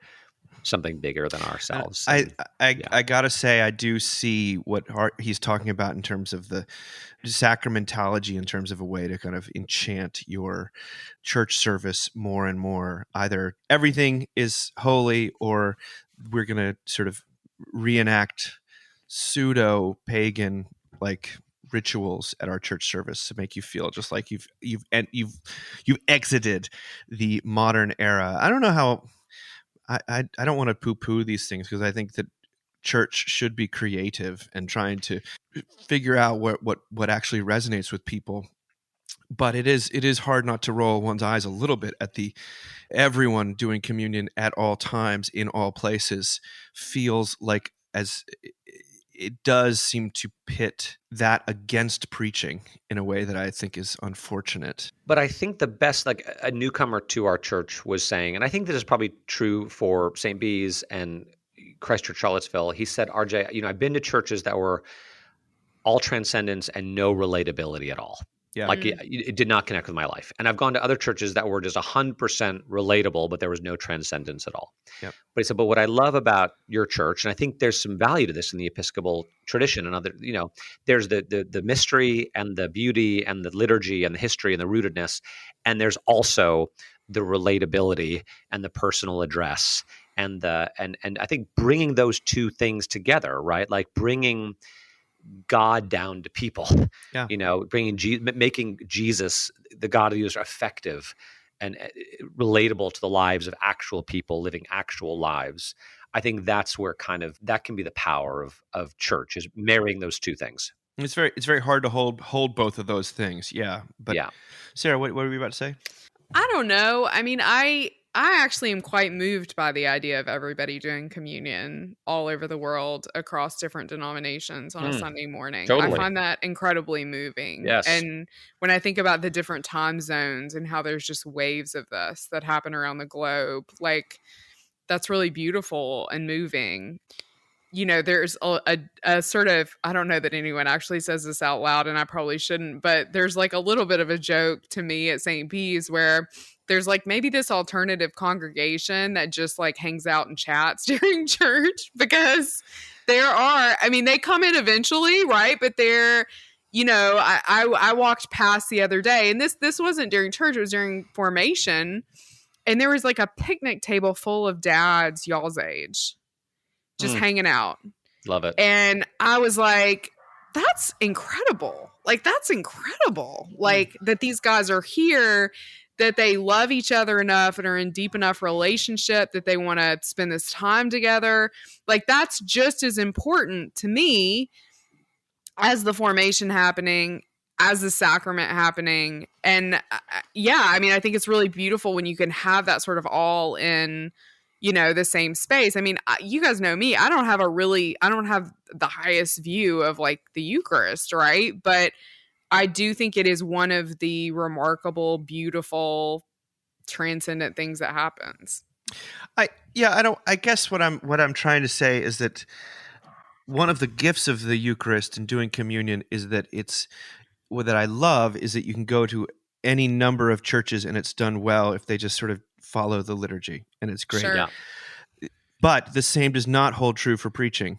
something bigger than ourselves. I gotta say, I do see what he's talking about in terms of the sacramentology, in terms of a way to kind of enchant your church service more and more. Either everything is holy, or we're going to sort of reenact pseudo pagan like rituals at our church service to make you feel just like you've exited the modern era. I don't know how. I don't want to poo-poo these things, because I think that church should be creative and trying to figure out what actually resonates with people. But it is hard not to roll one's eyes a little bit at the everyone doing communion at all times in all places feels like, as it does seem to pit that against preaching in a way that I think is unfortunate. But I think the best, like a newcomer to our church was saying, and I think this is probably true for St. Bees and Christchurch, Charlottesville. He said, RJ, I've been to churches that were all transcendence and no relatability at all. Yeah. Like it did not connect with my life. And I've gone to other churches that were just 100% relatable, but there was no transcendence at all. Yep. But he said, but what I love about your church, and I think there's some value to this in the Episcopal tradition and other, there's the mystery and the beauty and the liturgy and the history and the rootedness. And there's also the relatability and the personal address and I think bringing those two things together, right? Like bringing God down to people, Yeah. making Jesus, the God of the universe, effective and relatable to the lives of actual people living actual lives. I think that's where that can be the power of church, is marrying those two things. It's very hard to hold both of those things. Yeah. But yeah. Sarah, what were you about to say? I don't know. I mean, I actually am quite moved by the idea of everybody doing communion all over the world across different denominations on a Sunday morning. Totally. I find that incredibly moving. Yes. And when I think about the different time zones and how there's just waves of this that happen around the globe, like that's really beautiful and moving. There's a sort of, I don't know that anyone actually says this out loud, and I probably shouldn't, but there's like a little bit of a joke to me at St. P's where there's like maybe this alternative congregation that just like hangs out and chats during church, because they come in eventually, right? But they're, I walked past the other day, and this wasn't during church, it was during formation, and there was like a picnic table full of dads y'all's age just hanging out. Love it. And I was like, that's incredible. Like, that's incredible. Like, that these guys are here, that they love each other enough and are in deep enough relationship that they want to spend this time together. Like, that's just as important to me as the formation happening, as the sacrament happening. And I think it's really beautiful when you can have that sort of all in the same space. I mean, you guys know me. I don't have the highest view of like the Eucharist, right? But I do think it is one of the remarkable, beautiful, transcendent things that happens. I guess what I'm trying to say is that one of the gifts of the Eucharist and doing communion is that what I love is that you can go to any number of churches and it's done well if they just sort of follow the liturgy, and it's great. Sure. Yeah. But the same does not hold true for preaching.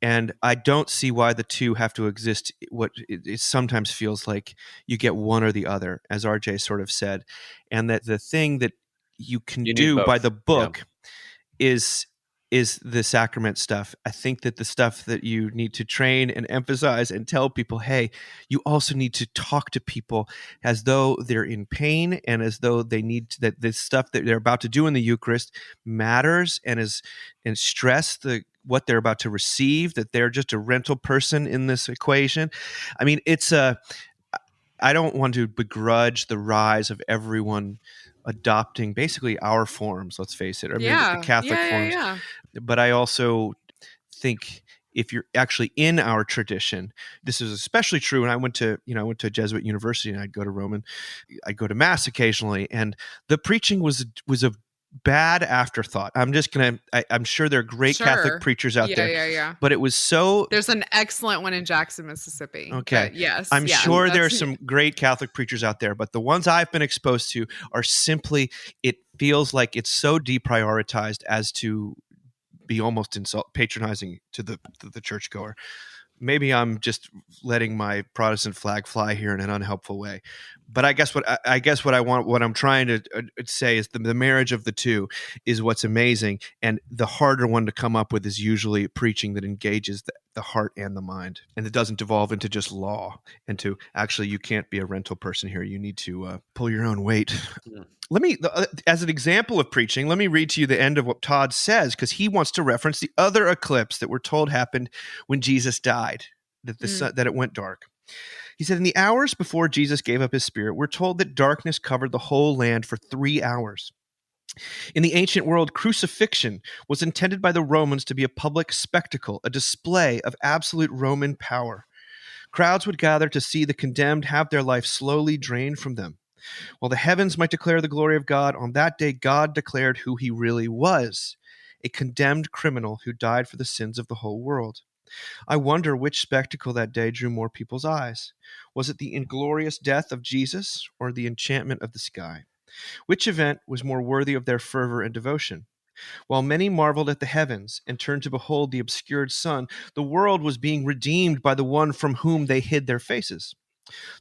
And I don't see why the two have to exist. What it sometimes feels like you get one or the other, as RJ sort of said, and that the thing that you can do by the book is the sacrament stuff. I think that the stuff that you need to train and emphasize and tell people, hey, you also need to talk to people as though they're in pain and as though they need to, that this stuff that they're about to do in the Eucharist matters and stress what they're about to receive, that they're just a rental person in this equation. I mean, I don't want to begrudge the rise of everyone adopting basically our forms, let's face it, or maybe the Catholic forms. Yeah. But I also think if you're actually in our tradition, this is especially true. And I went to a Jesuit university, and I'd go to Rome, and I'd go to Mass occasionally, and the preaching was a bad afterthought. I'm sure there are great Catholic preachers out there. Yeah. But it was so... There's an excellent one in Jackson, Mississippi. Okay. Yes. I'm sure there are some great Catholic preachers out there, but the ones I've been exposed to are simply, it feels like it's so deprioritized as to be almost patronizing to the churchgoer. Maybe I'm just letting my Protestant flag fly here in an unhelpful way. But I guess what I'm trying to say is the marriage of the two is what's amazing, and the harder one to come up with is usually preaching that engages the heart and the mind, and it doesn't devolve into just law and to actually you can't be a rental person here. You need to pull your own weight. Yeah. Let me, as an example of preaching, let me read to you the end of what Todd says, because he wants to reference the other eclipse that we're told happened when Jesus died, that it went dark. He said, in the hours before Jesus gave up his spirit, we're told that darkness covered the whole land for 3 hours. In the ancient world, crucifixion was intended by the Romans to be a public spectacle, a display of absolute Roman power. Crowds would gather to see the condemned have their life slowly drained from them. While the heavens might declare the glory of God, on that day God declared who he really was, a condemned criminal who died for the sins of the whole world. I wonder which spectacle that day drew more people's eyes. Was it the inglorious death of Jesus or the enchantment of the sky? Which event was more worthy of their fervor and devotion? While many marveled at the heavens and turned to behold the obscured sun, the world was being redeemed by the one from whom they hid their faces.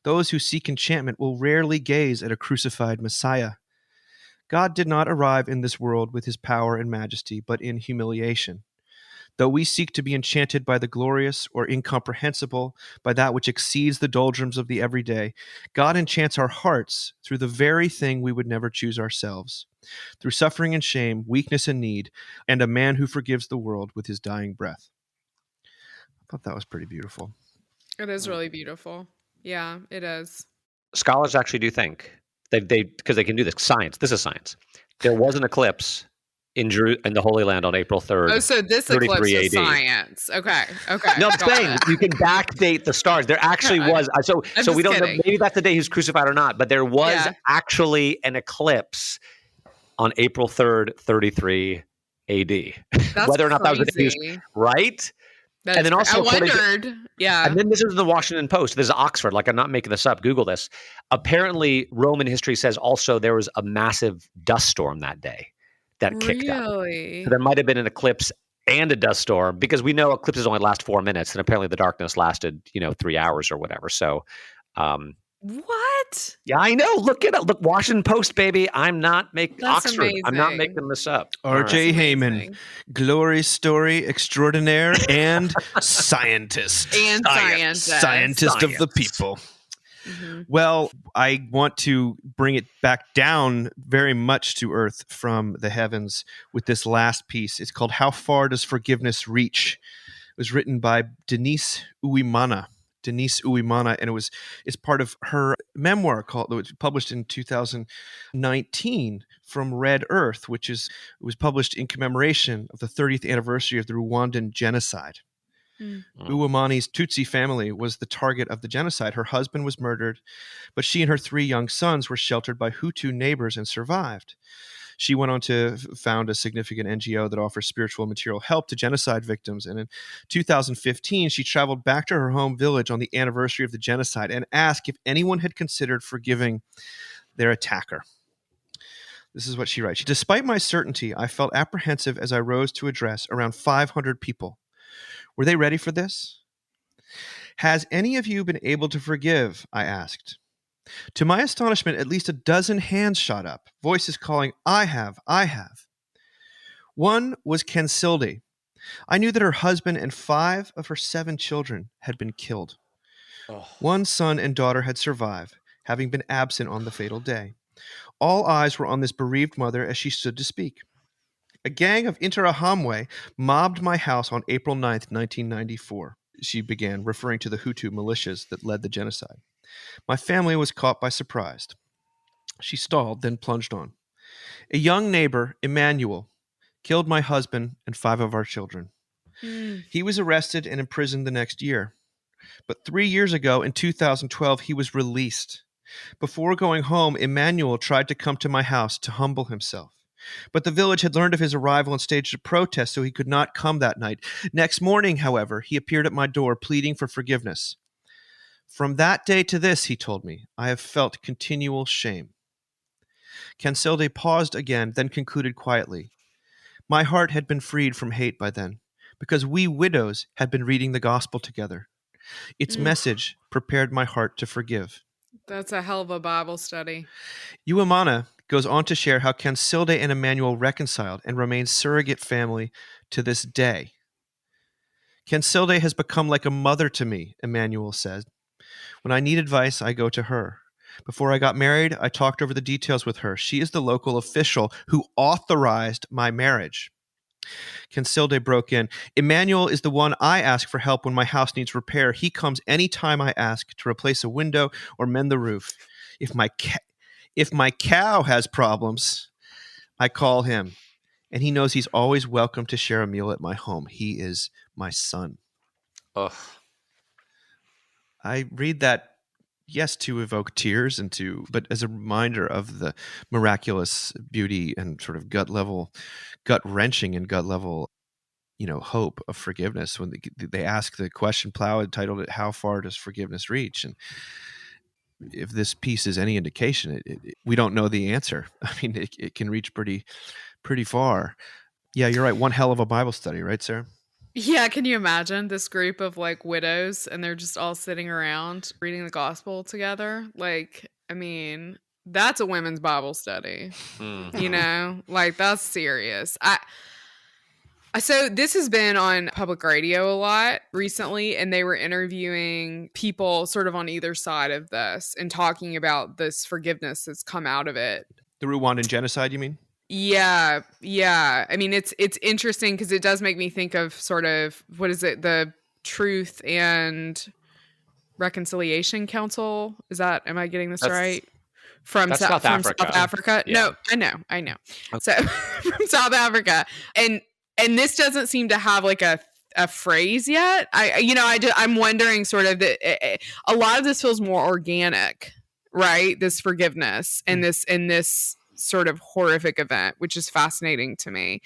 Those who seek enchantment will rarely gaze at a crucified Messiah. God did not arrive in this world with his power and majesty, but in humiliation. Though we seek to be enchanted by the glorious or incomprehensible, by that which exceeds the doldrums of the everyday, God enchants our hearts through the very thing we would never choose ourselves, through suffering and shame, weakness and need, and a man who forgives the world with his dying breath. I thought that was pretty beautiful. It is really beautiful. Yeah, it is. Scholars actually do think because they can do this. Science. This is science. There was an eclipse in the Holy Land on April 3rd. Oh, so this eclipse is science. Okay. No, I'm saying you can backdate the stars. There actually was. So we don't know. Maybe that's the day he was crucified or not. But there was actually an eclipse on April 3rd, 33 A.D. That's whether or not crazy. that was the day he was right. That's and then also, I wondered. And then this is the Washington Post. This is Oxford. Like, I'm not making this up. Google this. Apparently, Roman history says also there was a massive dust storm that day that kicked up. So there might have been an eclipse and a dust storm, because we know eclipses only last 4 minutes, and apparently the darkness lasted 3 hours or whatever. So, what? Yeah, I know. Look it up. Look, Washington Post, baby. I'm not making Oxford. Amazing. I'm not making this up. R.J. Heyman, glory story extraordinaire and scientist. Scientist of the people. Mm-hmm. Well, I want to bring it back down very much to earth from the heavens with this last piece. It's called How Far Does Forgiveness Reach? It was written by Denise Uwimana, and it's part of her memoir it was published in 2019 from Red Earth, it was published in commemoration of the 30th anniversary of the Rwandan genocide. Uwimani's Tutsi family was the target of the genocide. Her husband was murdered, but she and her 3 young sons were sheltered by Hutu neighbors and survived. She went on to found a significant NGO that offers spiritual and material help to genocide victims. And in 2015, she traveled back to her home village on the anniversary of the genocide and asked if anyone had considered forgiving their attacker. This is what she writes. Despite my certainty, I felt apprehensive as I rose to address around 500 people. Were they ready for this? Has any of you been able to forgive? I asked. To my astonishment, at least a dozen hands shot up, voices calling, I have. One was Kensilde. I knew that her husband and 5 of her 7 children had been killed. One son and daughter had survived, having been absent on the fatal day. All eyes were on this bereaved mother as she stood to speak. A gang of Interahamwe mobbed my house on April 9th, 1994. She began, referring to the Hutu militias that led the genocide. My family was caught by surprise. She stalled, then plunged on. A young neighbor, Emmanuel, killed my husband and 5 of our children. He was arrested and imprisoned the next year. But 3 years ago, in 2012, he was released. Before going home, Emmanuel tried to come to my house to humble himself. But the village had learned of his arrival and staged a protest, so he could not come that night. Next morning, however, he appeared at my door, pleading for forgiveness. From that day to this, he told me, I have felt continual shame. Kensilde paused again, then concluded quietly. My heart had been freed from hate by then, because we widows had been reading the gospel together. Its message prepared my heart to forgive. That's a hell of a Bible study. Uwimana goes on to share how Kensilde and Emmanuel reconciled and remain surrogate family to this day. Kensilde has become like a mother to me, Emmanuel said. When I need advice, I go to her. Before I got married, I talked over the details with her. She is the local official who authorized my marriage. Kensilde broke in. Emmanuel is the one I ask for help when my house needs repair. He comes any time I ask to replace a window or mend the roof. If my cow has problems, I call him. And he knows he's always welcome to share a meal at my home. He is my son. Ugh. I read that, yes, to evoke tears but as a reminder of the miraculous beauty and sort of gut wrenching and gut level hope of forgiveness when they ask the question. Plow entitled it, "How far does forgiveness reach?" And if this piece is any indication, we don't know the answer. I mean, it can reach pretty far. Yeah, you're right. One hell of a Bible study, right, Sarah? Yeah, can you imagine this group of like widows and they're just all sitting around reading the gospel together? Like, I mean, that's a women's Bible study. Like that's serious. So this has been on public radio a lot recently, and they were interviewing people sort of on either side of this and talking about this forgiveness that's come out of it. The Rwandan genocide, you mean? Yeah. I mean, it's interesting because it does make me think of sort of, what is it, the Truth and Reconciliation Council? Am I getting this right? From South Africa. South Africa. Yeah. No, I know. Okay. So from South Africa, and this doesn't seem to have like a phrase yet. I'm wondering sort of a lot of this feels more organic, right? This forgiveness and this sort of horrific event, which is fascinating to me.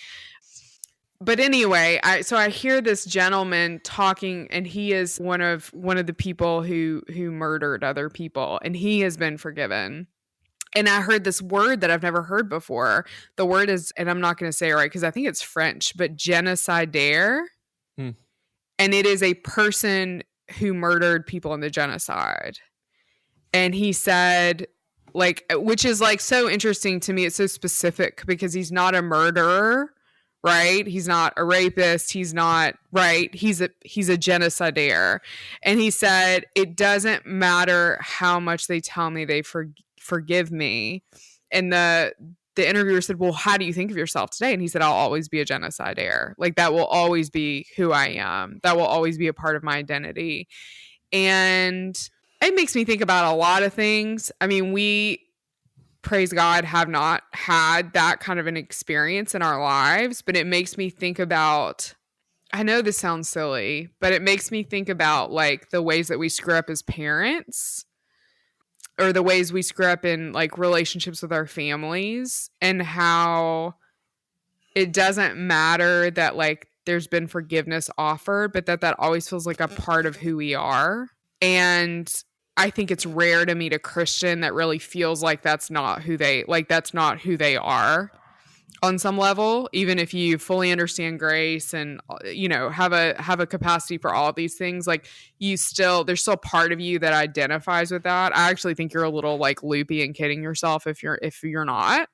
But anyway, I hear this gentleman talking, and he is one of the people who murdered other people, and he has been forgiven. And I heard this word that I've never heard before. The word is, and I'm not going to say it right because I think it's French, but genocidaire. And it is a person who murdered people in the genocide. And he said, like, which is like so interesting to me. It's so specific because he's not a murderer, right? He's not a rapist. He's not, right? He's a genocidaire. And he said, it doesn't matter how much they tell me they forgive me. And the interviewer said, well, how do you think of yourself today? And he said, I'll always be a genocidaire. Like that will always be who I am. That will always be a part of my identity. And it makes me think about a lot of things. I mean, we, praise God, have not had that kind of an experience in our lives, but it makes me think about, I know this sounds silly, but it makes me think about like the ways that we screw up as parents, or the ways we screw up in like relationships with our families, and how it doesn't matter that like there's been forgiveness offered, but that always feels like a part of who we are. And I think it's rare to meet a Christian that really feels like that's not who they are on some level, even if you fully understand grace and, have a capacity for all of these things. Like there's still part of you that identifies with that. I actually think you're a little like loopy and kidding yourself if you're not.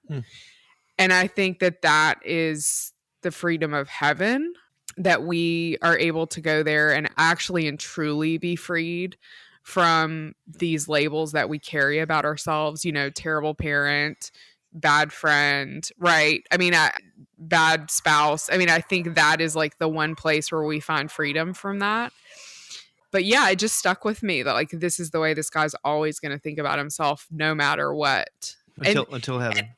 And I think that is the freedom of heaven, that we are able to go there and actually and truly be freed from these labels that we carry about ourselves, terrible parent, bad friend, right? I mean, bad spouse. I mean, I think that is like the one place where we find freedom from that. But yeah, it just stuck with me that like, this is the way this guy's always going to think about himself no matter what. Until heaven.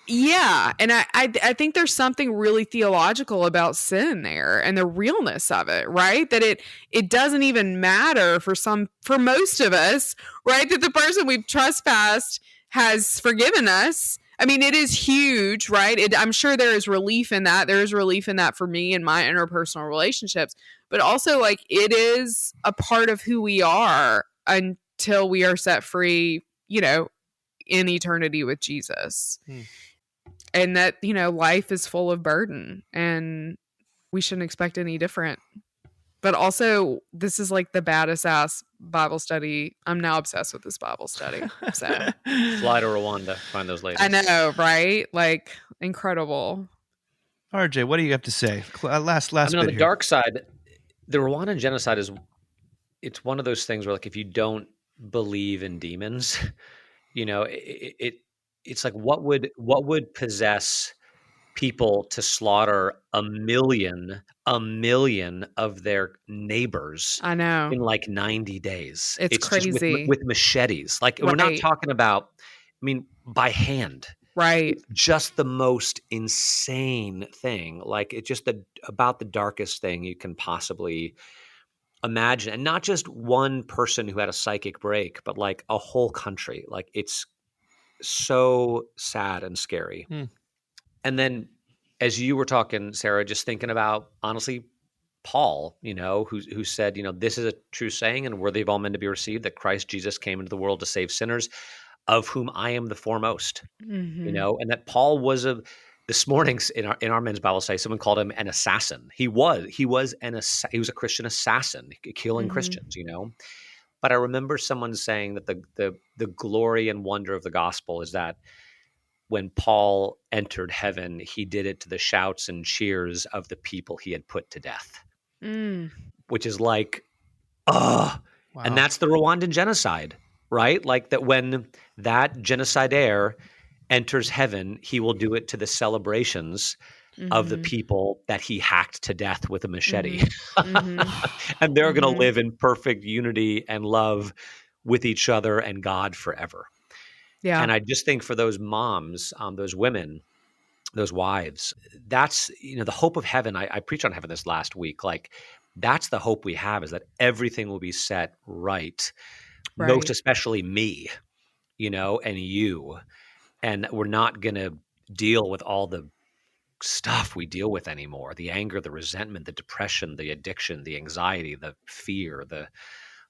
Yeah. And I think there's something really theological about sin there and the realness of it, right? That it doesn't even matter for most of us, right? That the person we've trespassed has forgiven us. I mean, it is huge, right? I'm sure there is relief in that. There is relief in that for me in my interpersonal relationships, but also like it is a part of who we are until we are set free, in eternity with Jesus. And that, life is full of burden and we shouldn't expect any different. But also, this is like the baddest ass Bible study. I'm now obsessed with this Bible study. So fly to Rwanda, find those ladies. I know, right? Like incredible. RJ, what do you have to say? Last I mean, on the here. dark side, the Rwandan genocide it's one of those things where like if you don't believe in demons, it's like what would possess people to slaughter a million of their neighbors? I know. In like 90 days. It's crazy. With machetes. Like we're not talking about, by hand. Right. It's just the most insane thing. Like it's just about the darkest thing you can possibly imagine. And not just one person who had a psychic break, but like a whole country. Like it's so sad and scary. And then as you were talking, Sarah, just thinking about, honestly, Paul, who said, this is a true saying and worthy of all men to be received, that Christ Jesus came into the world to save sinners, of whom I am the foremost. Mm-hmm. And that Paul was this morning's in our men's Bible study, someone called him an assassin. He was a Christian assassin, killing Mm-hmm. Christians, But I remember someone saying that the glory and wonder of the gospel is that when Paul entered heaven, he did it to the shouts and cheers of the people he had put to death, which is like, Wow. And that's the Rwandan genocide, right? Like that when that genocidaire enters heaven, he will do it to the celebrations of the people that he hacked to death with a machete. And they're going to live in perfect unity and love with each other and God forever. Yeah. And I just think for those moms, those women, those wives, that's, the hope of heaven. I preached on heaven this last week. Like, that's the hope we have, is that everything will be set right. Most especially me, and you. And we're not going to deal with all the stuff we deal with anymore. The anger, the resentment, the depression, the addiction, the anxiety, the fear,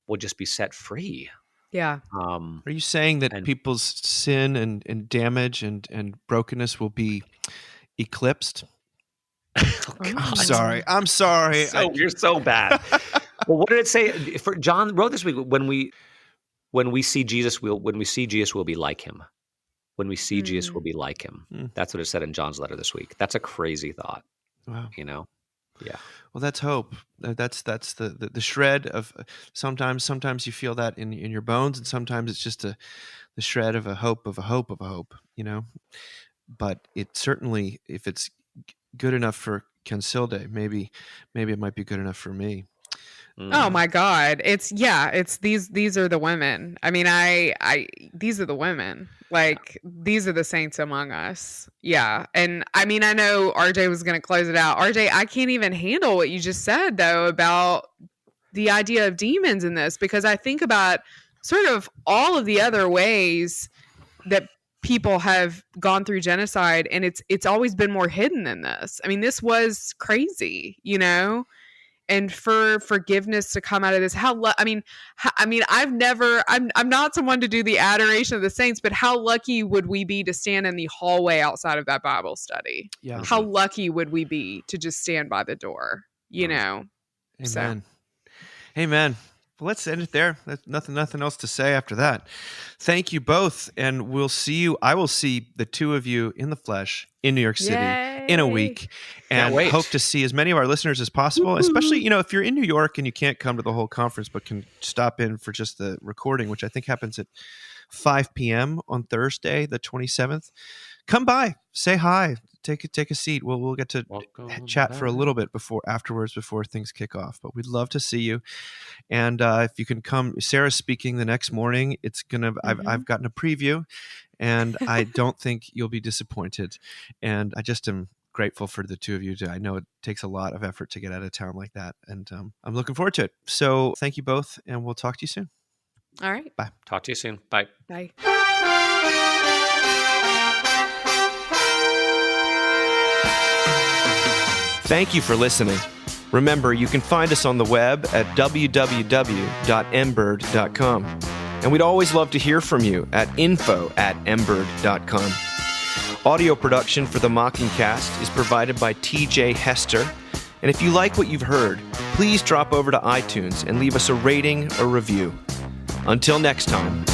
we'll just be set free. Yeah. Are you saying that people's sin and damage and brokenness will be eclipsed? Oh, God. I'm sorry. You're so bad. Well, what did it say? For John wrote this week, when we see Jesus, we'll be like him. When we see Jesus, we'll be like him. That's what it said in John's letter this week. That's a crazy thought. Wow. Yeah. Well, that's hope. That's the shred of sometimes you feel that in your bones, and sometimes it's just the shred of a hope of a hope of a hope. But it certainly, if it's good enough for Kensilde, maybe it might be good enough for me. Oh my God. It's these are the women. I mean, these are the women. Like, these are the saints among us. Yeah. And I mean, I know RJ was going to close it out. RJ, I can't even handle what you just said though, about the idea of demons in this, because I think about sort of all of the other ways that people have gone through genocide, and it's always been more hidden than this. I mean, this was crazy, and for forgiveness to come out of this, I'm not someone to do the adoration of the saints, but how lucky would we be to stand in the hallway outside of that Bible study? Yeah. How lucky would we be to just stand by the door, Amen. So. Amen. Well, let's end it there. There's nothing else to say after that. Thank you both, and we'll see you. I will see the two of you in the flesh in New York City in a week, and hope to see as many of our listeners as possible. Especially, if you're in New York and you can't come to the whole conference, but can stop in for just the recording, which I think happens at 5 p.m. on Thursday, the 27th. Come by, say hi, take a seat. We'll get to chat for a little bit afterwards before things kick off. But we'd love to see you. And if you can come, Sarah's speaking the next morning. It's gonna. I've gotten a preview, and I don't think you'll be disappointed. And I just am grateful for the two of you. I know it takes a lot of effort to get out of town like that, and I'm looking forward to it. So thank you both, and we'll talk to you soon. All right. Bye. Talk to you soon. Bye. Bye. Thank you for listening. Remember, you can find us on the web at www.mbird.com. And we'd always love to hear from you at info@mbird.com. Audio production for the Mockingcast is provided by TJ Hester. And if you like what you've heard, please drop over to iTunes and leave us a rating or review. Until next time.